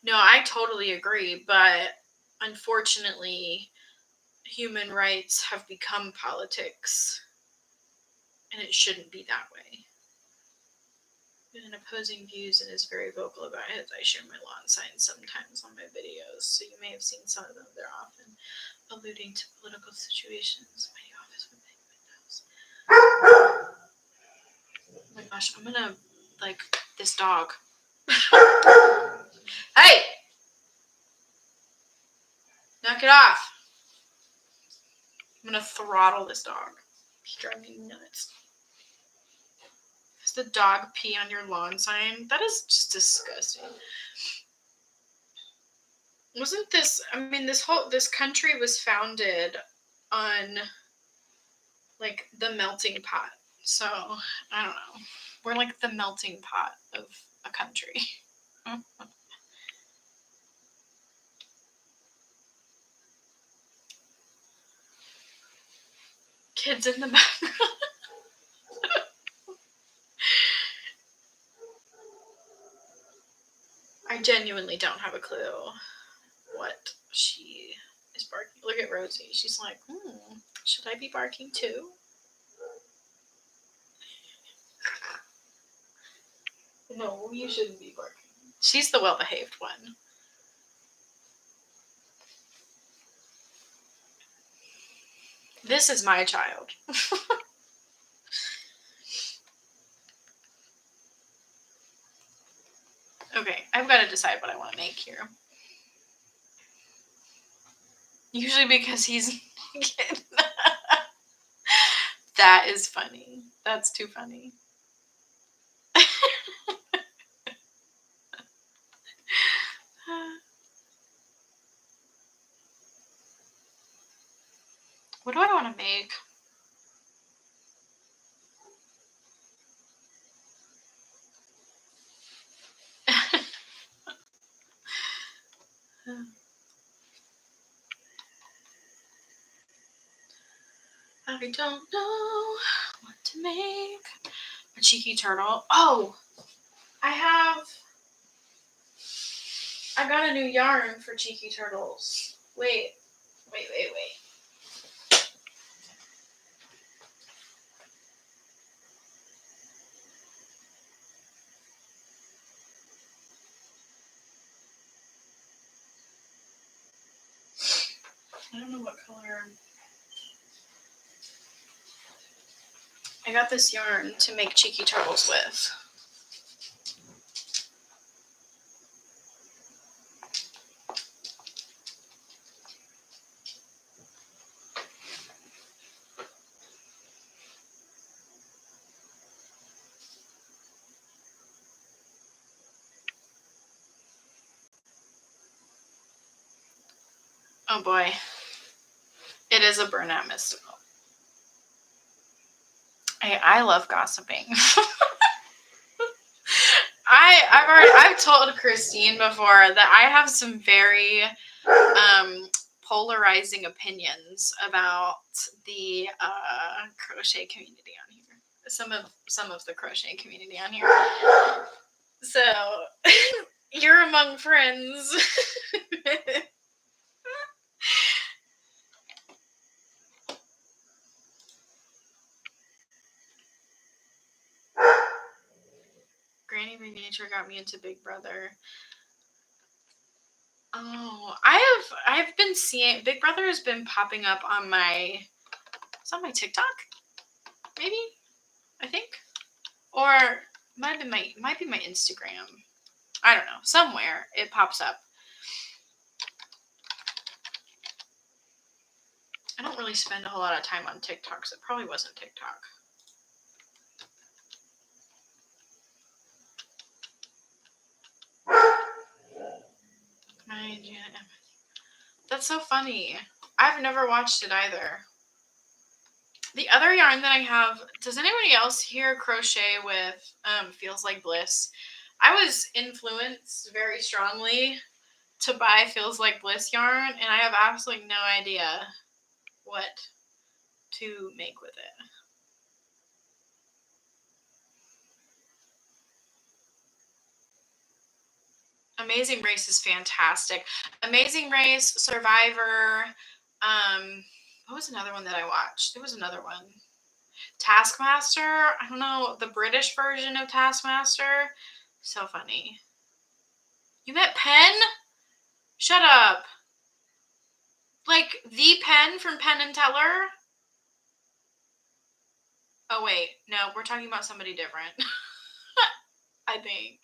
No, I totally agree, but unfortunately, human rights have become politics, and it shouldn't be that way. And opposing views and is very vocal about it. I share my lawn signs sometimes on my videos, so you may have seen some of them. They're often alluding to political situations. My office with big windows. Oh my gosh, I'm gonna this dog. Hey! Knock it off. I'm gonna throttle this dog. He's driving me nuts. Is the dog pee on your lawn sign? That is just disgusting. Wasn't this, this country was founded on the melting pot. So, I don't know. We're like the melting pot of a country. Kids in the background. I genuinely don't have a clue what she is barking. Look at Rosie. She's like, should I be barking too? No, you shouldn't be barking. She's the well-behaved one. This is my child. Okay, I've got to decide what I want to make here. Usually because he's naked. That is funny. That's too funny. What do I want to make? I don't know what to make. A cheeky turtle. Oh, I got a new yarn for cheeky turtles. Wait. I don't know what color. I got this yarn to make cheeky turtles with. Oh boy. It is a burnout mystical. I love gossiping. I've told Christine before that I have some very polarizing opinions about the crochet community on here. Some of the crochet community on here. So you're among friends. Granny by Nature got me into Big Brother. Oh, I've been seeing Big Brother has been popping up on it's on my TikTok. Maybe, I think. Or might be my Instagram. I don't know. Somewhere it pops up. I don't really spend a whole lot of time on TikTok, so it probably wasn't TikTok. That's so funny. I've never watched it either. The other yarn that I have, does anybody else here crochet with Feels Like Bliss? I was influenced very strongly to buy Feels Like Bliss yarn, and I have absolutely no idea what to make with it. Amazing Race is fantastic. Amazing Race, Survivor. What was another one that I watched? There was another one. Taskmaster. I don't know, the British version of Taskmaster. So funny. You met Penn? Shut up. Like the Penn from Penn and Teller? Oh wait, no, we're talking about somebody different. I think.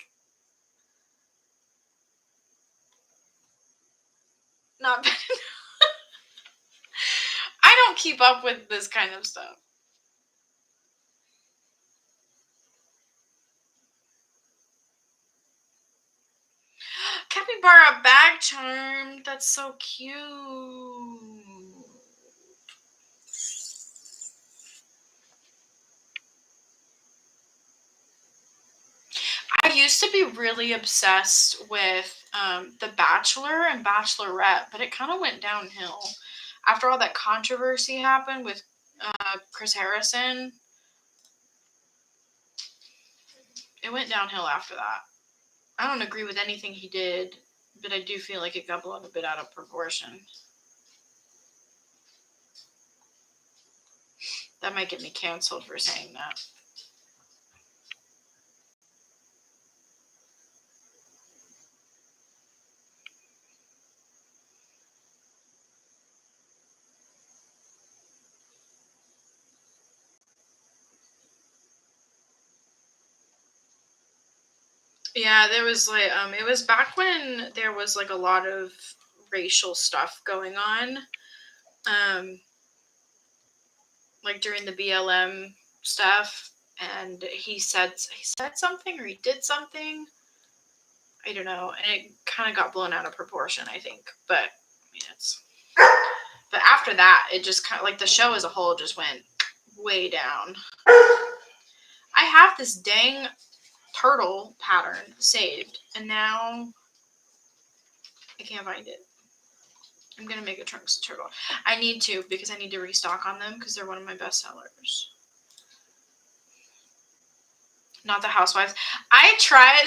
Not Penn. I don't keep up with this kind of stuff. Capybara bag charm. That's so cute. I used to be really obsessed with The Bachelor and Bachelorette, but it kind of went downhill after all that controversy happened with Chris Harrison. It went downhill after that. I don't agree with anything he did, but I do feel like it got blown a bit out of proportion. That might get me canceled for saying that. Yeah, there was like it was back when there was like a lot of racial stuff going on. Like during the BLM stuff, and he said something or he did something. I don't know, and it kind of got blown out of proportion, I think. But I mean, but after that, it just kind of like the show as a whole just went way down. I have this dang turtle pattern saved, and now I can't find it. I'm gonna make a trunks turtle. I need to, because I need to restock on them because they're one of my best sellers. Not the Housewives. I tried.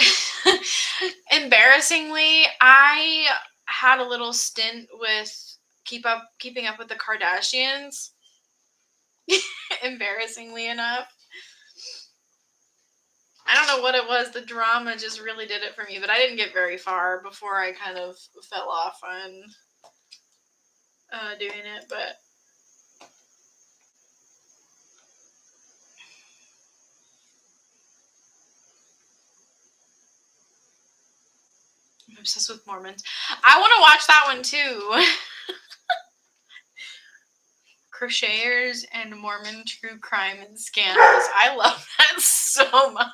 Embarrassingly, I had a little stint with keeping up with the Kardashians. Embarrassingly enough. I don't know what it was. The drama just really did it for me, but I didn't get very far before I kind of fell off on doing it, but I'm obsessed with Mormons. I want to watch that one too. Crocheters and Mormon true crime and scandals. I love that so much.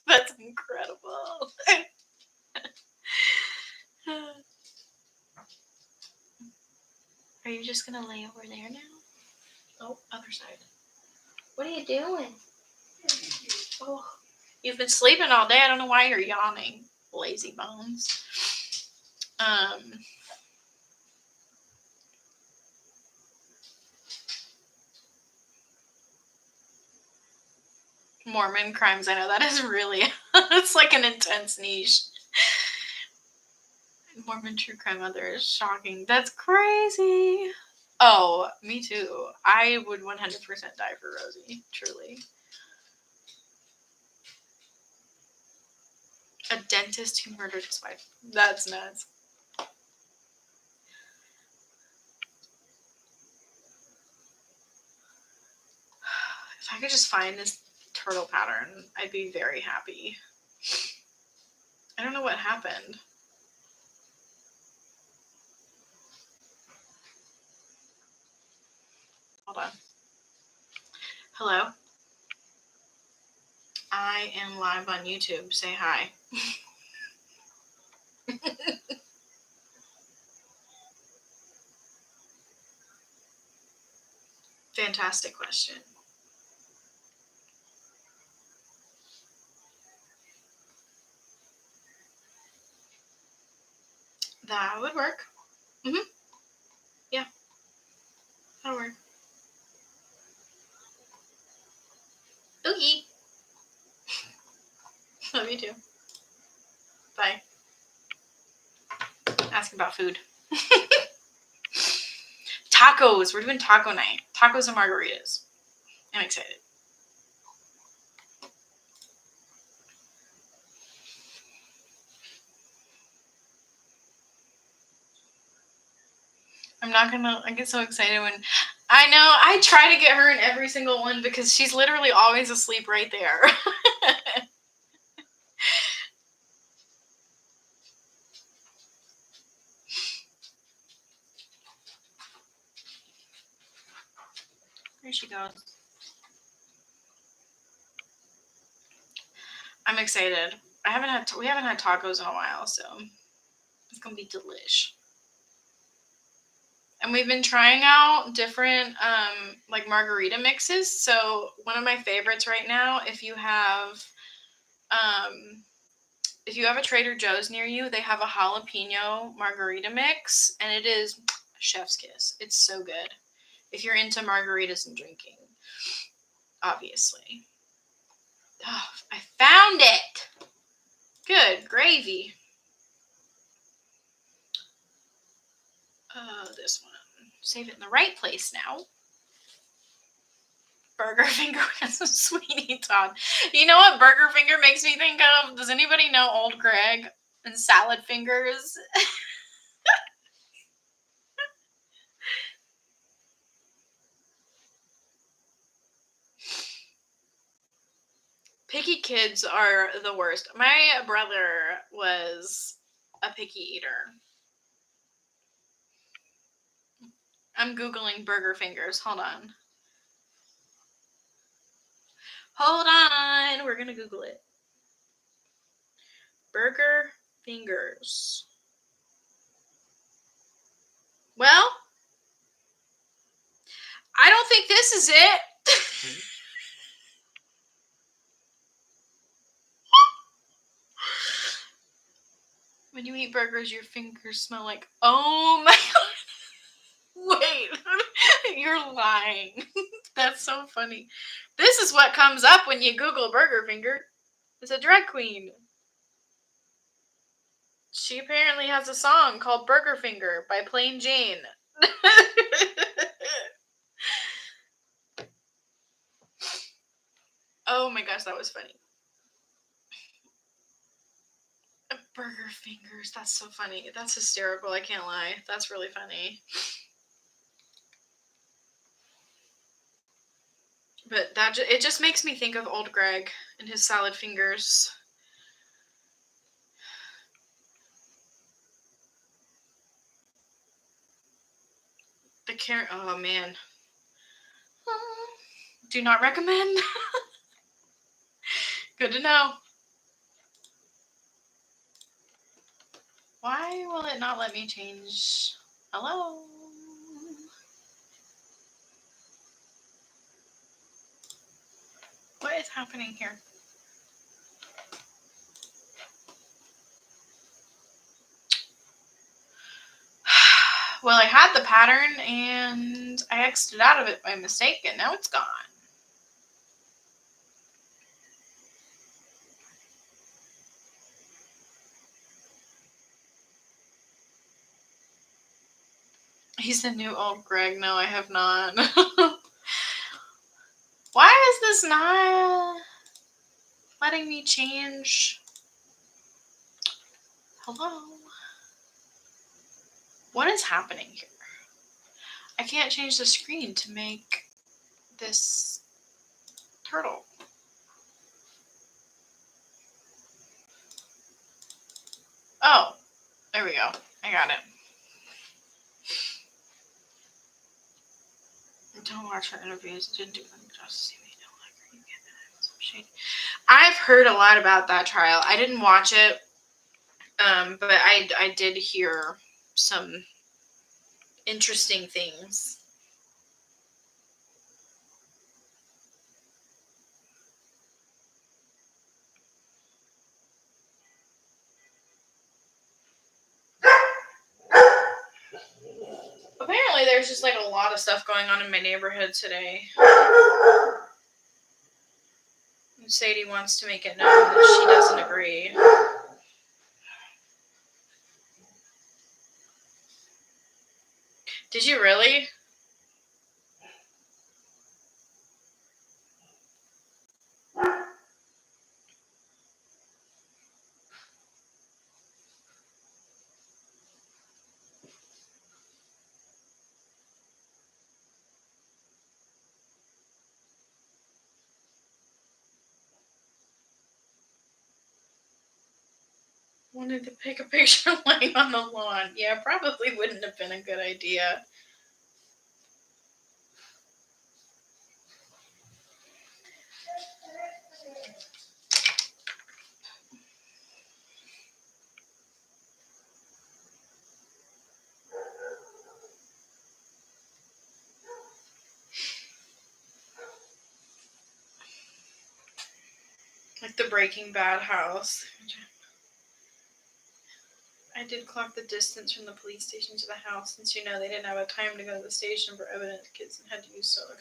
That's incredible. Are you just gonna lay over there now? Oh, other side. What are you doing? Oh, you've been sleeping all day. I don't know why you're yawning. Lazy bones. Mormon crimes. I know that is really, it's like an intense niche. Mormon true crime mother is shocking. That's crazy. Oh, me too. I would 100% die for Rosie. Truly. A dentist who murdered his wife. That's nuts. If I could just find this turtle pattern, I'd be very happy. I don't know what happened. Hold on. Hello? I am live on YouTube. Say hi. Fantastic question. That would work. Yeah. That'll work. Oogie. Love you too. Bye. Asking about food. Tacos. We're doing taco night. Tacos and margaritas. I'm excited. I get so excited when, I know, I try to get her in every single one because she's literally always asleep right there. There she goes. I'm excited. We haven't had tacos in a while, so it's gonna be delish. And we've been trying out different like margarita mixes. So one of my favorites right now, if you have a Trader Joe's near you, they have a jalapeno margarita mix, and it is chef's kiss. It's so good. If you're into margaritas and drinking, obviously. Oh, I found it. Good gravy. This one. Save it in the right place now. Burger finger has a Sweeney Todd. You know what burger finger makes me think of? Does anybody know Old Greg and salad fingers? Picky kids are the worst. My brother was a picky eater. I'm Googling burger fingers. Hold on. Hold on. We're going to Google it. Burger fingers. Well, I don't think this is it. When you eat burgers, your fingers smell like, oh my God. Wait, you're lying. That's so funny. This is what comes up when you Google burger finger. It's a drag queen. She apparently has a song called Burger Finger by Plain Jane. Oh my gosh, that was funny. Burger fingers. That's so funny. That's hysterical. I can't lie. That's really funny. But it just makes me think of old Greg and his salad fingers. The carrot. Oh man. Do not recommend. Good to know. Why will it not let me change? Hello? What is happening here? Well, I had the pattern and I exited out of it by mistake and now it's gone. He's the new old Greg. No, I have not. Why is this not letting me change? Hello? What is happening here? I can't change the screen to make this turtle. Oh, there we go. I got it. Don't watch her interviews. It didn't do them justice. You don't like her. You get some shade. I've heard a lot about that trial. I didn't watch it, but I did hear some interesting things. Apparently, there's just like a lot of stuff going on in my neighborhood today. Sadie wants to make it known that she doesn't agree. Did you really? Wanted to take a picture laying on the lawn. Yeah, probably wouldn't have been a good idea. Like the Breaking Bad house. I did clock the distance from the police station to the house, since they didn't have a time to go to the station for evidence kits and had to use soda.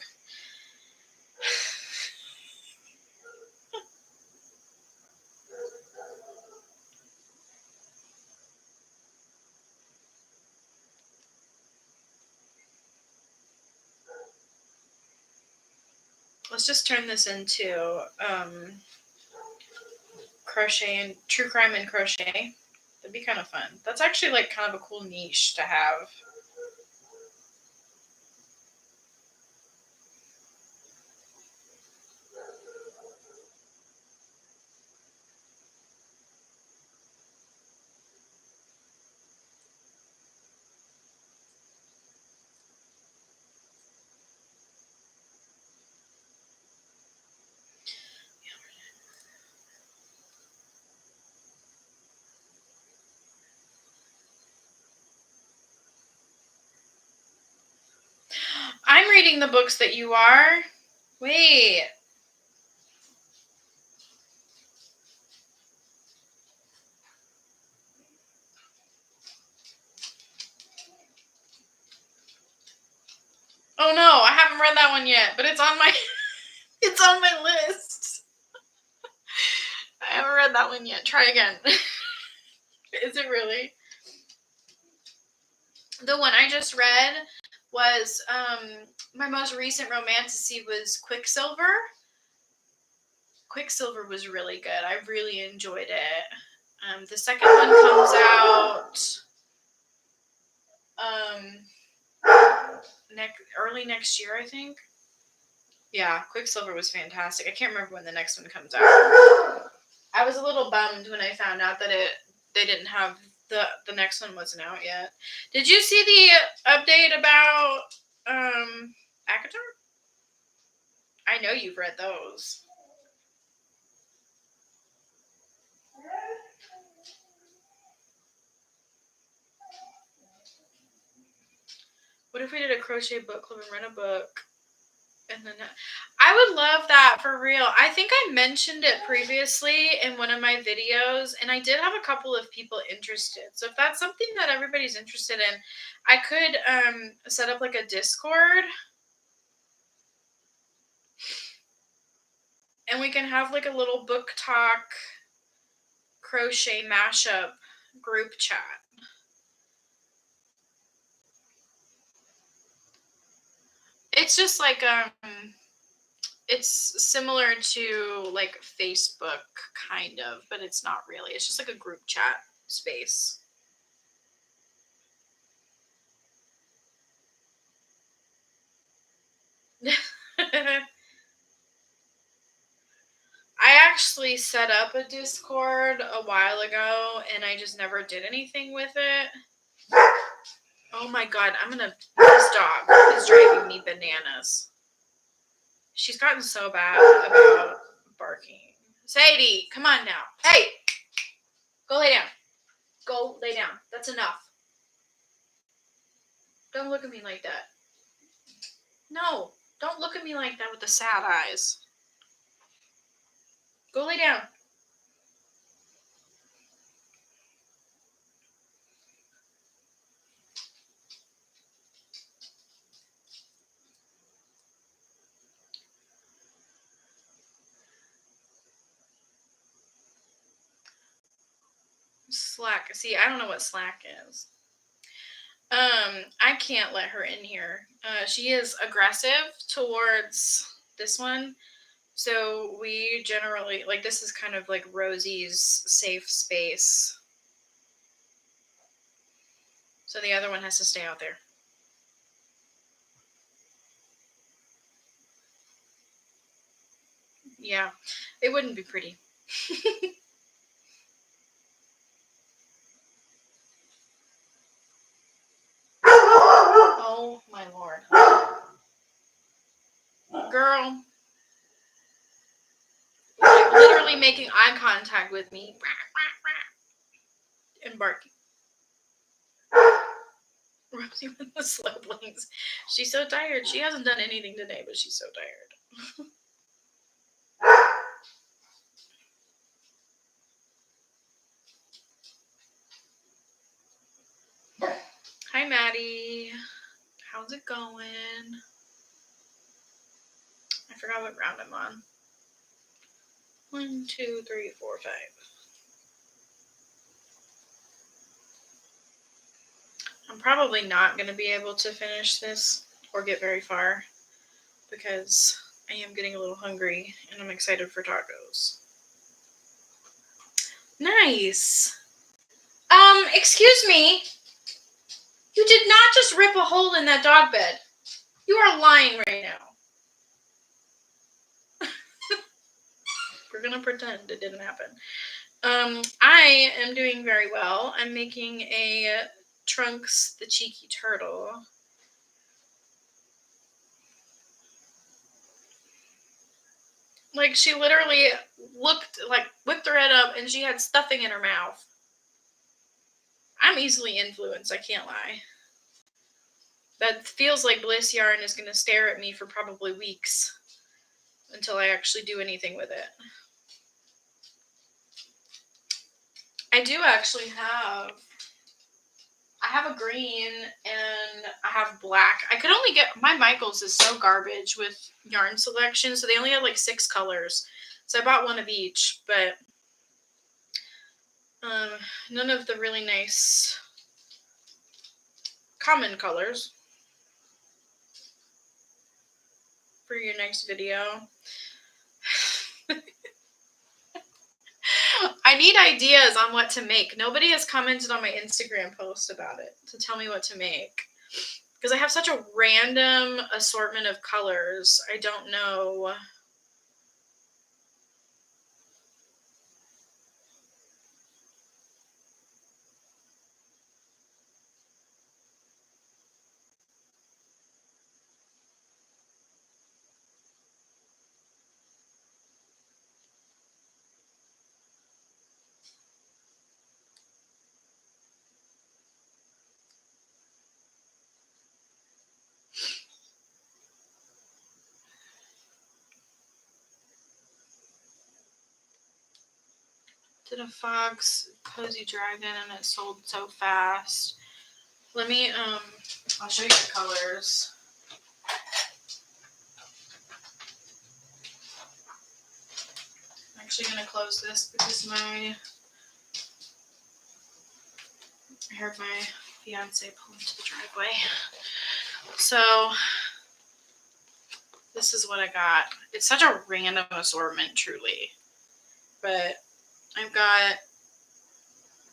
Let's just turn this into crochet and true crime and crochet. That'd be kind of fun. That's actually like kind of a cool niche to have. I'm reading the books that you are. Wait. Oh no, I haven't read that one yet, but it's on my it's on my list. I haven't read that one yet. Try again. Is it really? The one I just read was my most recent romantasy was Quicksilver. Quicksilver was really good. I really enjoyed it. The second one comes out early next year, I think. Yeah, Quicksilver was fantastic. I can't remember when the next one comes out. I was a little bummed when I found out that they didn't have the next one wasn't out yet. Did you see the update about ACOTAR? I know you've read those. What if we did a crochet book club and read a book? And then I would love that, for real. I think I mentioned it previously in one of my videos, and I did have a couple of people interested. So if that's something that everybody's interested in, I could set up like a Discord, and we can have like a little book talk crochet mashup group chat. It's just like it's similar to like Facebook kind of, but it's not really. It's just like a group chat space. I actually set up a Discord a while ago, and I just never did anything with it. Oh my god, this dog is driving me bananas. She's gotten so bad about barking. Sadie, come on now. Hey! Go lay down. Go lay down. That's enough. Don't look at me like that. No, don't look at me like that with the sad eyes. Go lay down. Slack. See, I don't know what Slack is. I can't let her in here. She is aggressive towards this one. So we generally, like, this is kind of like Rosie's safe space. So the other one has to stay out there. Yeah, it wouldn't be pretty. Oh my lord. Girl. Like, literally making eye contact with me. And barking. Rosie with the slow blinks. She's so tired. She hasn't done anything today, but she's so tired. Hi, Maddie. How's it going? I forgot what round I'm on. 1, 2, 3, 4, 5. I'm probably not going to be able to finish this or get very far because I am getting a little hungry and I'm excited for tacos. Nice. Excuse me. You did not just rip a hole in that dog bed. You are lying right now. We're going to pretend it didn't happen. I am doing very well. I'm making a Trunks the Cheeky Turtle. Like, she literally whipped her head up and she had stuffing in her mouth. I'm easily influenced, I can't lie. That feels like Bliss Yarn is going to stare at me for probably weeks until I actually do anything with it. I do actually have a green and I have black. I could only get, my Michaels is so garbage with yarn selection, so they only have like 6 colors. So I bought one of each, but none of the really nice common colors for your next video. I need ideas on what to make. Nobody has commented on my Instagram post about it to tell me what to make. Because I have such a random assortment of colors. I don't know. Did a Fox Cozy Dragon and it sold so fast. Let me, I'll show you the colors. I'm actually going to close this because I heard my fiance pull into the driveway. So, this is what I got. It's such a random assortment, truly. But I've got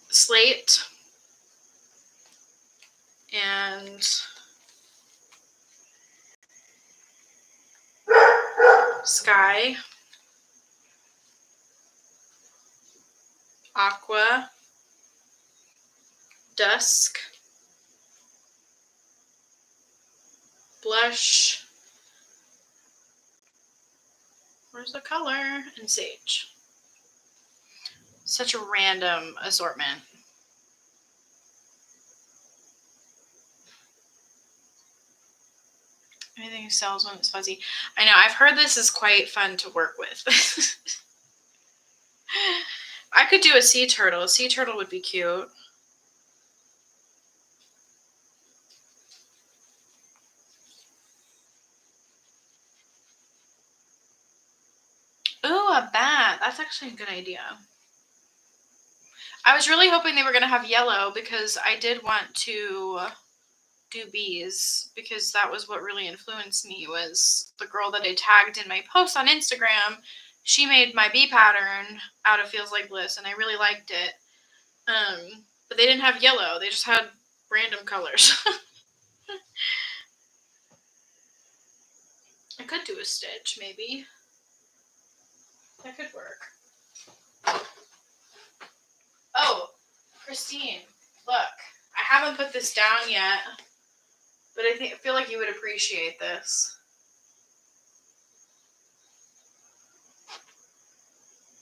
Slate and Sky. aqua, dusk, blush, where's the color, and sage. Such a random assortment. Anything sells when it's fuzzy. I know, I've heard this is quite fun to work with. I could do a sea turtle. A sea turtle would be cute. Ooh, a bat. That's actually a good idea. I was really hoping they were going to have yellow because I did want to do bees, because that was what really influenced me, was the girl that I tagged in my post on Instagram. She made my bee pattern out of Feels Like Bliss, and I really liked it. But they didn't have yellow. They just had random colors. I could do a stitch, maybe. That could work. Oh, Christine, look. I haven't put this down yet, but I feel like you would appreciate this.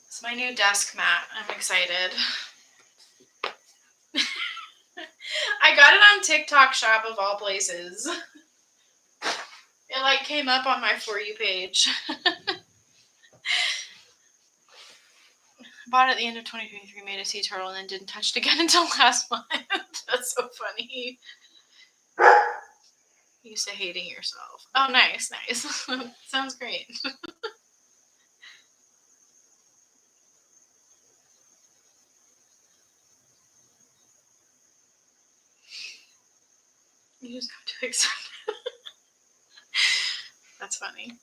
It's my new desk mat. I'm excited. I got it on TikTok Shop of all places. It like came up on my For You page. Bought it at the end of 2023, made a sea turtle, and then didn't touch it again until last month. That's so funny. Used to hating yourself. Oh, nice. Sounds great. You just got too excited. That's funny.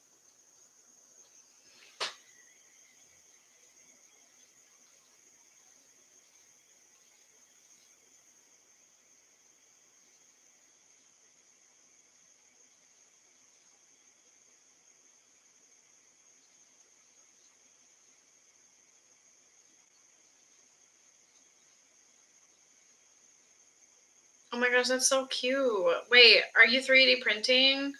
Oh my gosh, that's so cute. Wait, are you 3D printing?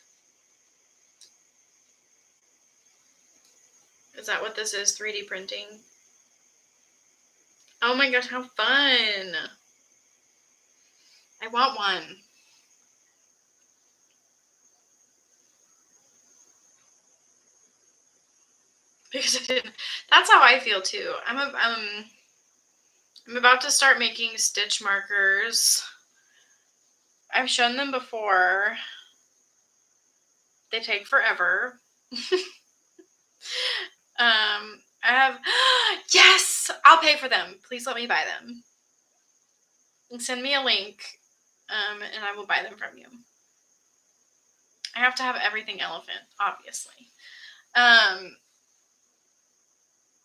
Is that what this is, 3D printing? Oh my gosh, how fun. I want one. Because I didn't. That's how I feel too. I'm about to start making stitch markers. I've shown them before. They take forever. I have, yes, I'll pay for them. Please let me buy them. And send me a link, and I will buy them from you. I have to have everything elephant, obviously.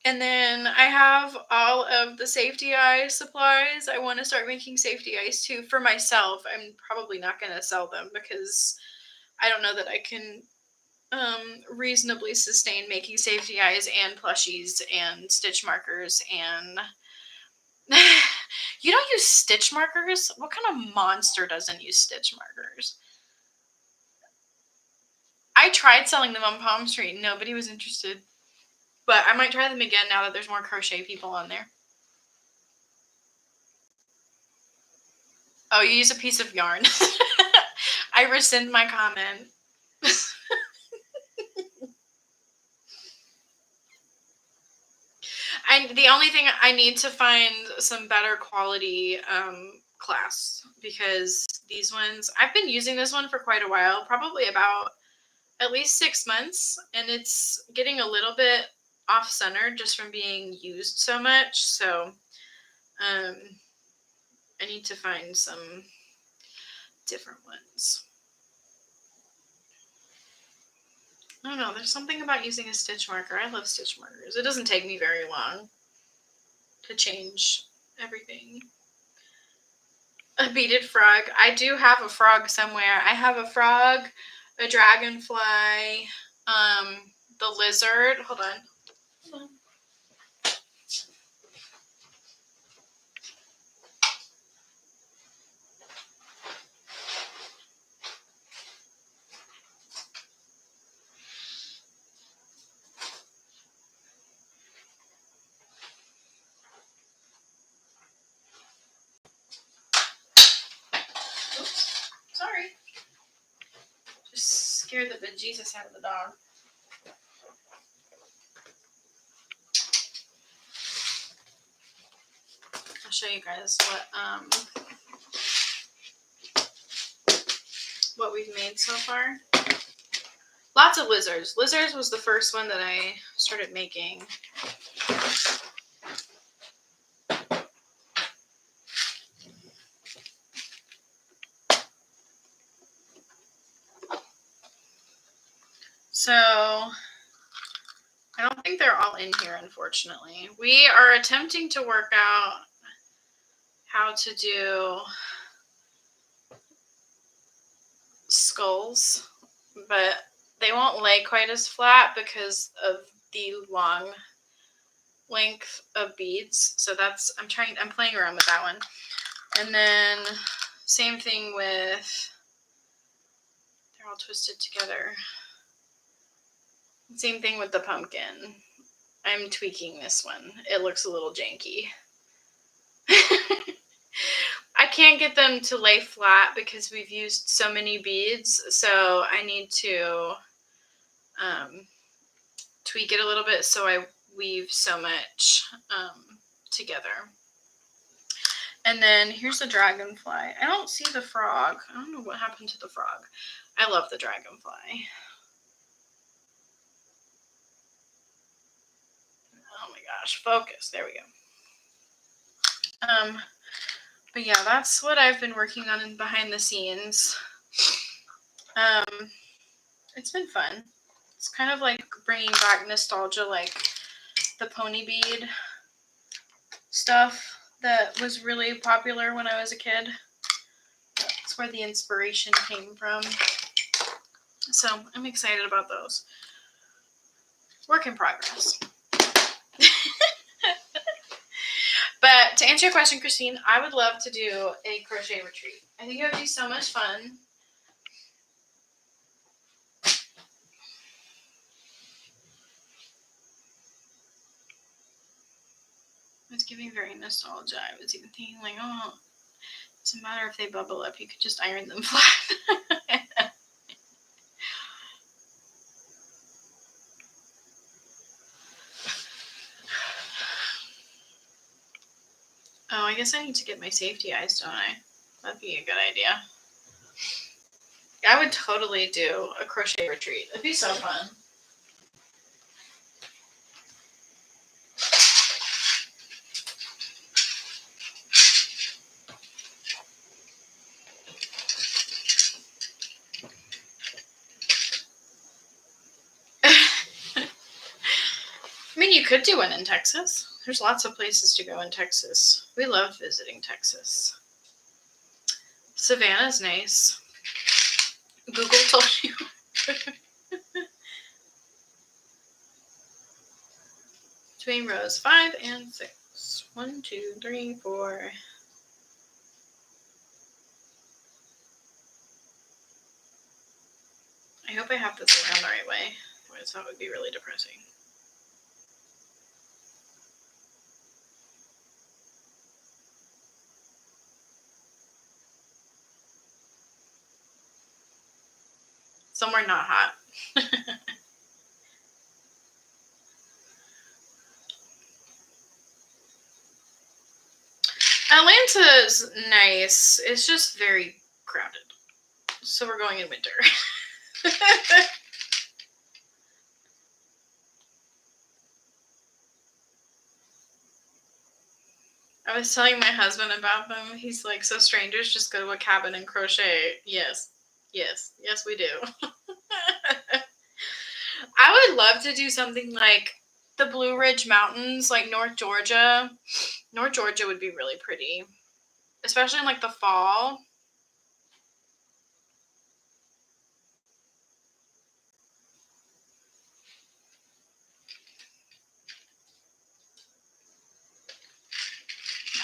And then I have all of the safety eye supplies. I want to start making safety eyes too for myself. I'm probably not going to sell them because I don't know that I can reasonably sustain making safety eyes and plushies and stitch markers. And you don't use stitch markers? What kind of monster doesn't use stitch markers? I tried selling them on Palm Street. Nobody was interested. But I might try them again now that there's more crochet people on there. Oh, you use a piece of yarn. I rescind my comment. The only thing, I need to find some better quality class, because these ones, I've been using this one for quite a while, probably about at least 6 months, and it's getting a little bit off-center just from being used so much. So I need to find some different ones. I don't know, there's something about using a stitch marker. I love stitch markers. It doesn't take me very long to change everything. A beaded frog. I do have a frog somewhere. I have a frog, a dragonfly, the lizard. Hold on. scared the bejesus out of the dog. I'll show you guys what we've made so far. Lots of lizards. Lizards was the first one that I started making. So I don't think they're all in here, unfortunately. We are attempting to work out how to do skulls, but they won't lay quite as flat because of the long length of beads. So that's, I'm playing around with that one. And then same thing with, they're all twisted together. Same thing with the pumpkin. I'm tweaking this one. It looks a little janky. I can't get them to lay flat because we've used so many beads, so I need to tweak it a little bit so I weave so much together. And then here's the dragonfly. I don't see the frog. I don't know what happened to the frog. I love the dragonfly. Oh my gosh, focus. There we go. But yeah, that's what I've been working on behind the scenes. It's been fun. It's kind of like bringing back nostalgia, like the pony bead stuff that was really popular when I was a kid. That's where the inspiration came from. So I'm excited about those. Work in progress. But to answer your question, Christine, I would love to do a crochet retreat. I think it would be so much fun. It's giving very nostalgia. I was even thinking like, oh, it doesn't matter if they bubble up. You could just iron them flat. Oh, I guess I need to get my safety eyes, don't I? That'd be a good idea. I would totally do a crochet retreat. It'd be so fun. I mean, you could do one in Texas. There's lots of places to go in Texas. We love visiting Texas. Savannah's nice. Google told you. Between rows 5 and 6. 1, 2, 3, 4. I hope I have this around the right way. Otherwise, that would be really depressing. Somewhere not hot. Atlanta's nice. It's just very crowded. So we're going in winter. I was telling my husband about them. He's like, so strangers just go to a cabin and crochet. Yes. Yes. Yes, we do. I would love to do something like the Blue Ridge Mountains, like North Georgia. North Georgia would be really pretty, especially in like the fall.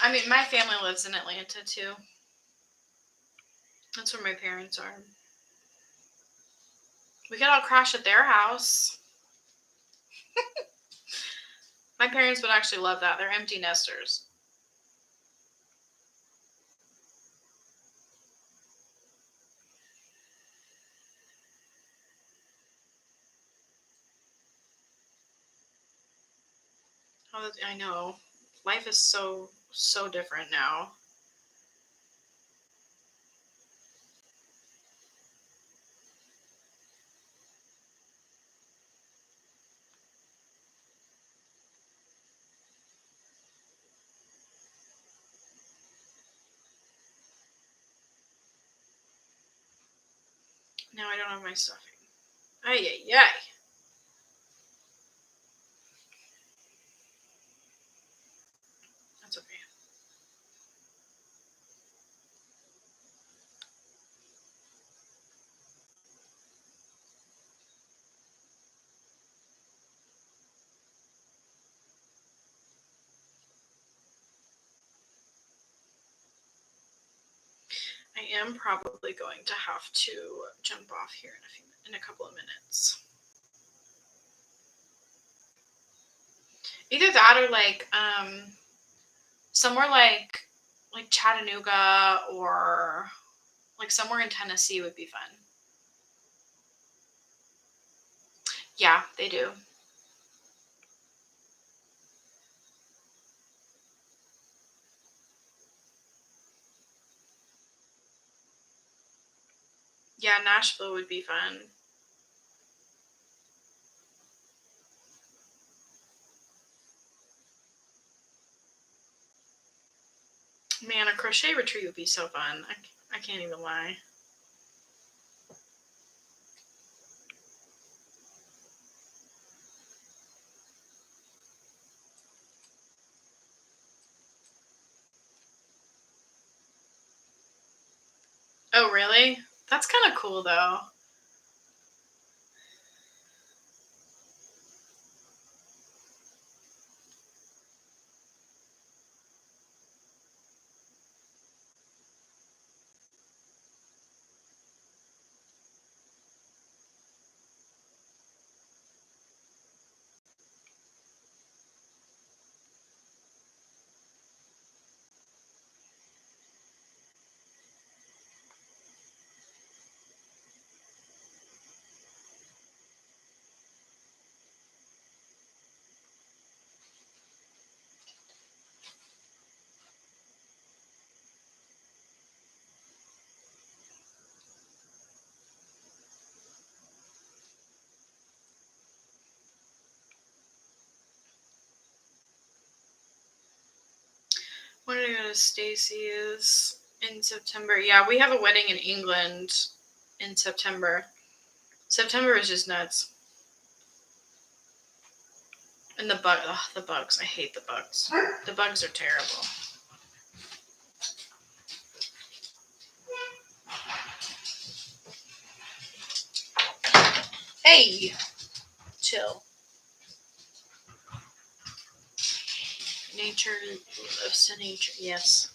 I mean, my family lives in Atlanta too. That's where my parents are. We could all crash at their house. My parents would actually love that. They're empty nesters. Oh, I know. Life is so different now. Now I don't have my stuffing. Ay, ay, ay. That's okay. I am probably going to have to jump off here in a couple of minutes. Either that or like somewhere like Chattanooga or like somewhere in Tennessee would be fun. Yeah, they do. Yeah, Nashville would be fun. Man, a crochet retreat would be so fun. I can't even lie. Oh, really? That's kind of cool, though. When did I go to Stacy's in September? Yeah, we have a wedding in England in September. September is just nuts. And the bugs. I hate the bugs. The bugs are terrible. Hey, chill. Nature lives to nature. Yes.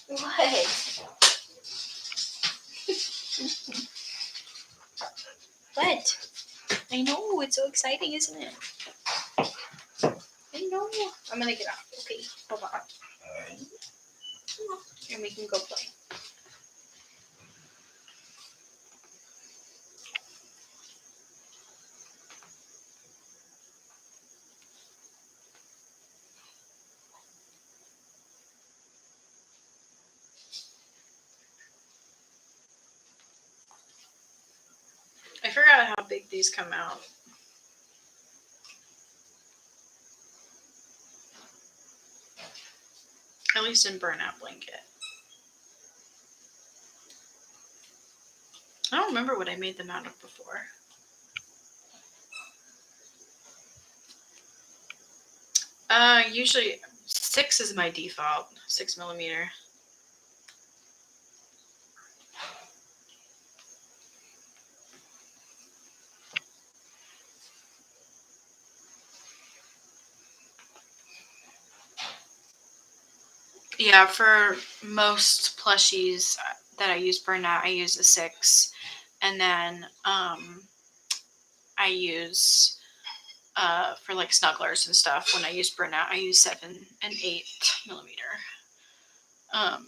What? What? I know, it's so exciting, isn't it? I know. I'm gonna get off. Okay, hold on. And we can go play. I forgot how big these come out. At least in burnout blanket. I don't remember what I made them out of before. Usually 6 is my default. 6mm. Yeah, for most plushies that I use burnout, I use a 6. And then I use for like snugglers and stuff. When I use burnout, I use 7 and 8 millimeter. I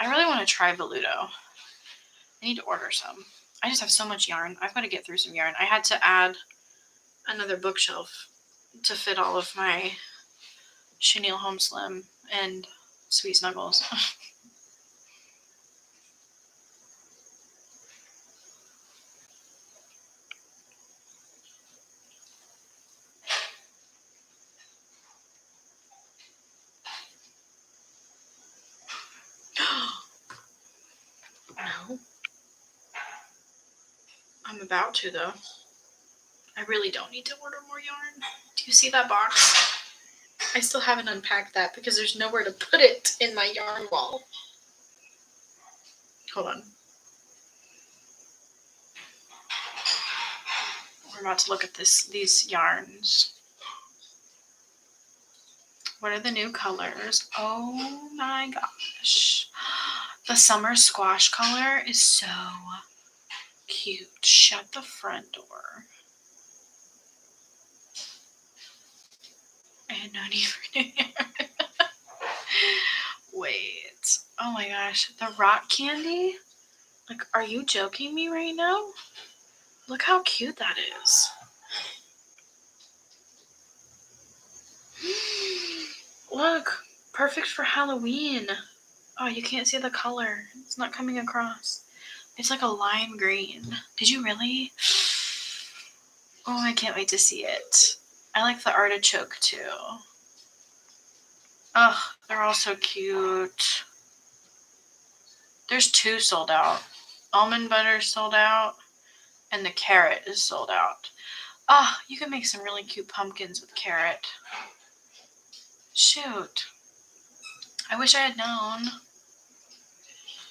really want to try Veludo. I need to order some. I just have so much yarn. I've got to get through some yarn. I had to add another bookshelf to fit all of my Chenille Home Slim and Sweet Snuggles. No. I'm about to, though. I really don't need to order more yarn. Do you see that box? I still haven't unpacked that because there's nowhere to put it in my yarn wall. Hold on. We're about to look at these yarns. What are the new colors? Oh my gosh. The summer squash color is so cute. Shut the front door. I had no need for new yarn. Wait. Oh my gosh. The rock candy? Like, are you joking me right now? Look how cute that is. Look. Perfect for Halloween. Oh, you can't see the color. It's not coming across. It's like a lime green. Did you really? Oh, I can't wait to see it. I like the artichoke too. Ugh, they're all so cute. There's 2 sold out. Almond butter sold out, and the carrot is sold out. Ah, you can make some really cute pumpkins with carrot. Shoot. I wish I had known.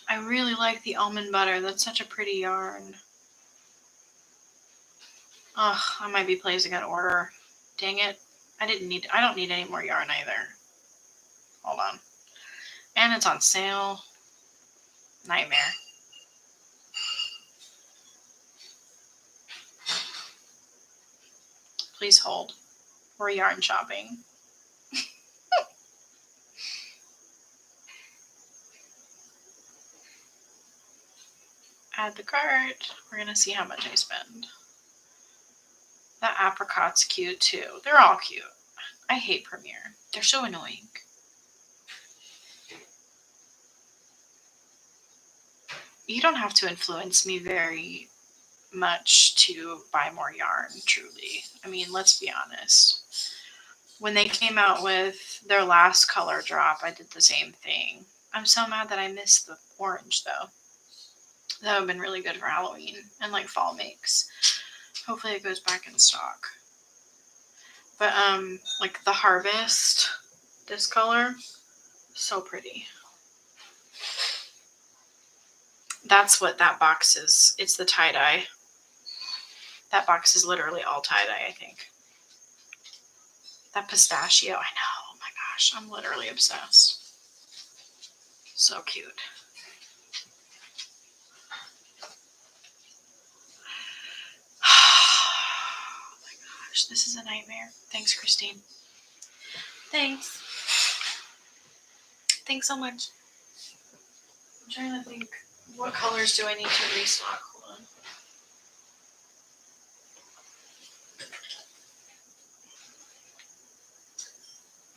I really like the almond butter. That's such a pretty yarn. Ugh, I might be placing an order. Dang it. I don't need any more yarn either. Hold on. And it's on sale. Nightmare. Please hold. We're yarn shopping. Add the cart. We're going to see how much I spend. That apricot's cute too. They're all cute. I hate Premiere. They're so annoying. You don't have to influence me very much to buy more yarn, truly. I mean, let's be honest. When they came out with their last color drop, I did the same thing. I'm so mad that I missed the orange, though. That would have been really good for Halloween and, like, fall makes. Hopefully it goes back in stock. But, like, the Harvest, this color, so pretty. That's what that box is. It's the tie-dye. That box is literally all tie-dye, I think. That pistachio, I know. Oh my gosh, I'm literally obsessed. So cute. Oh my gosh, this is a nightmare. Thanks, Christine. Thanks. Thanks so much. I'm trying to think, what colors do I need to restock? Hold on.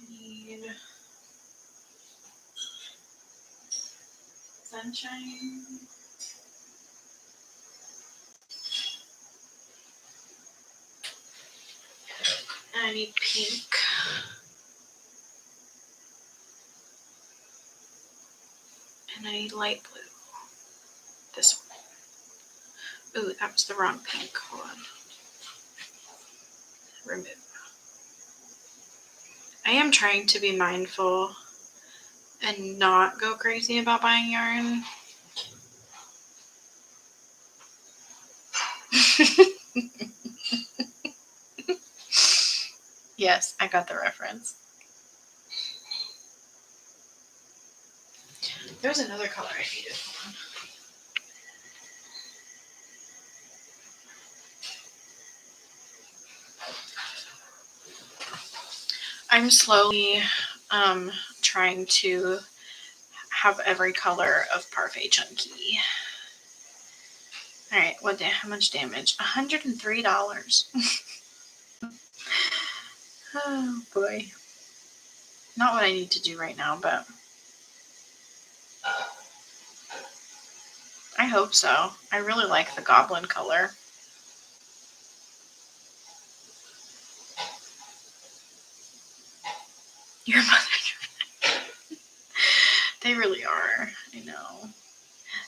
I need sunshine. And I need pink. And I need light blue. This one. Ooh, that was the wrong pink. Hold on. Remove. I am trying to be mindful and not go crazy about buying yarn. Yes, I got the reference. There was another color I needed. Hold on. I'm slowly trying to have every color of Parfait Chunky. All right, how much damage? $103. Oh boy. Not what I need to do right now, but I hope so. I really like the goblin color. Your mother. They really are. I know.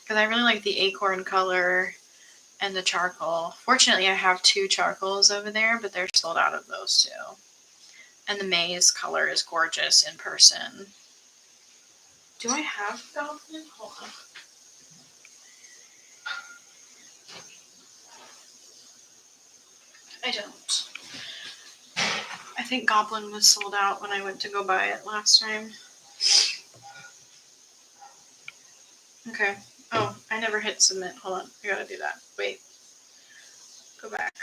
Because I really like the acorn color and the charcoal. Fortunately, I have 2 charcoals over there, but they're sold out of those too. And the maize color is gorgeous in person. Do I have goblin? Hold on. I don't. I think goblin was sold out when I went to go buy it last time. Okay. Oh, I never hit submit. Hold on. I gotta do that. Wait. Go back.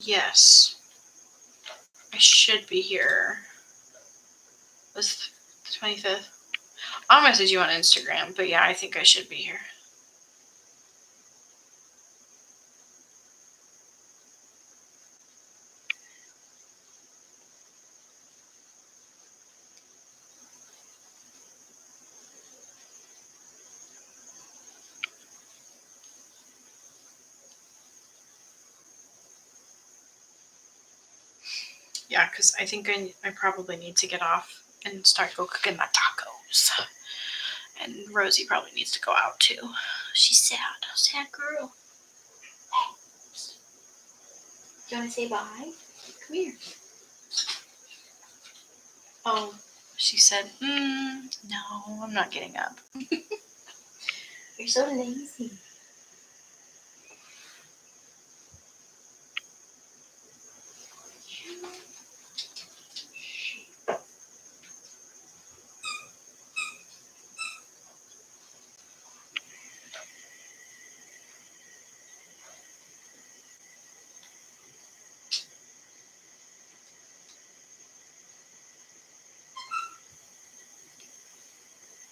Yes. I should be here. Was the 25th? I'll message you on Instagram, but yeah, I think I should be here. Yeah, because I think I probably need to get off and start cooking my tacos. And Rosie probably needs to go out too. She's sad. Sad girl. Do you want to say bye? Come here. Oh, she said, no, I'm not getting up. You're so lazy.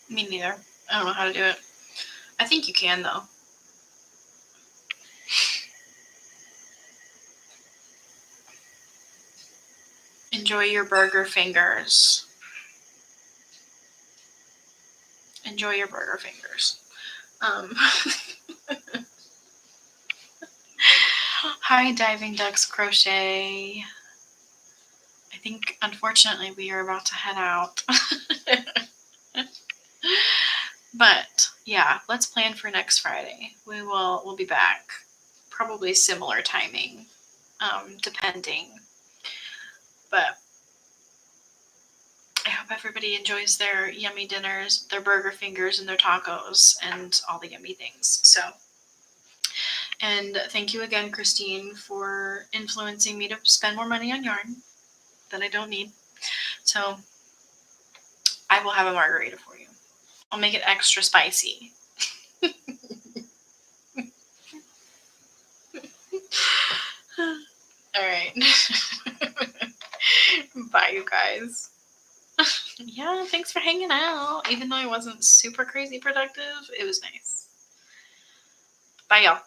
Me neither. I don't know how to do it. I think you can, though. Enjoy your burger fingers. Enjoy your burger fingers. Hi, Diving Ducks Crochet. I think, unfortunately, we are about to head out. But, yeah, let's plan for next Friday. We'll be back. Probably similar timing, depending. But I hope everybody enjoys their yummy dinners, their burger fingers, and their tacos, and all the yummy things. So, and thank you again, Christine, for influencing me to spend more money on yarn that I don't need. So, I will have a margarita for you. I'll make it extra spicy. All right. Bye, you guys. Yeah, thanks for hanging out. Even though I wasn't super crazy productive, it was nice. Bye, y'all.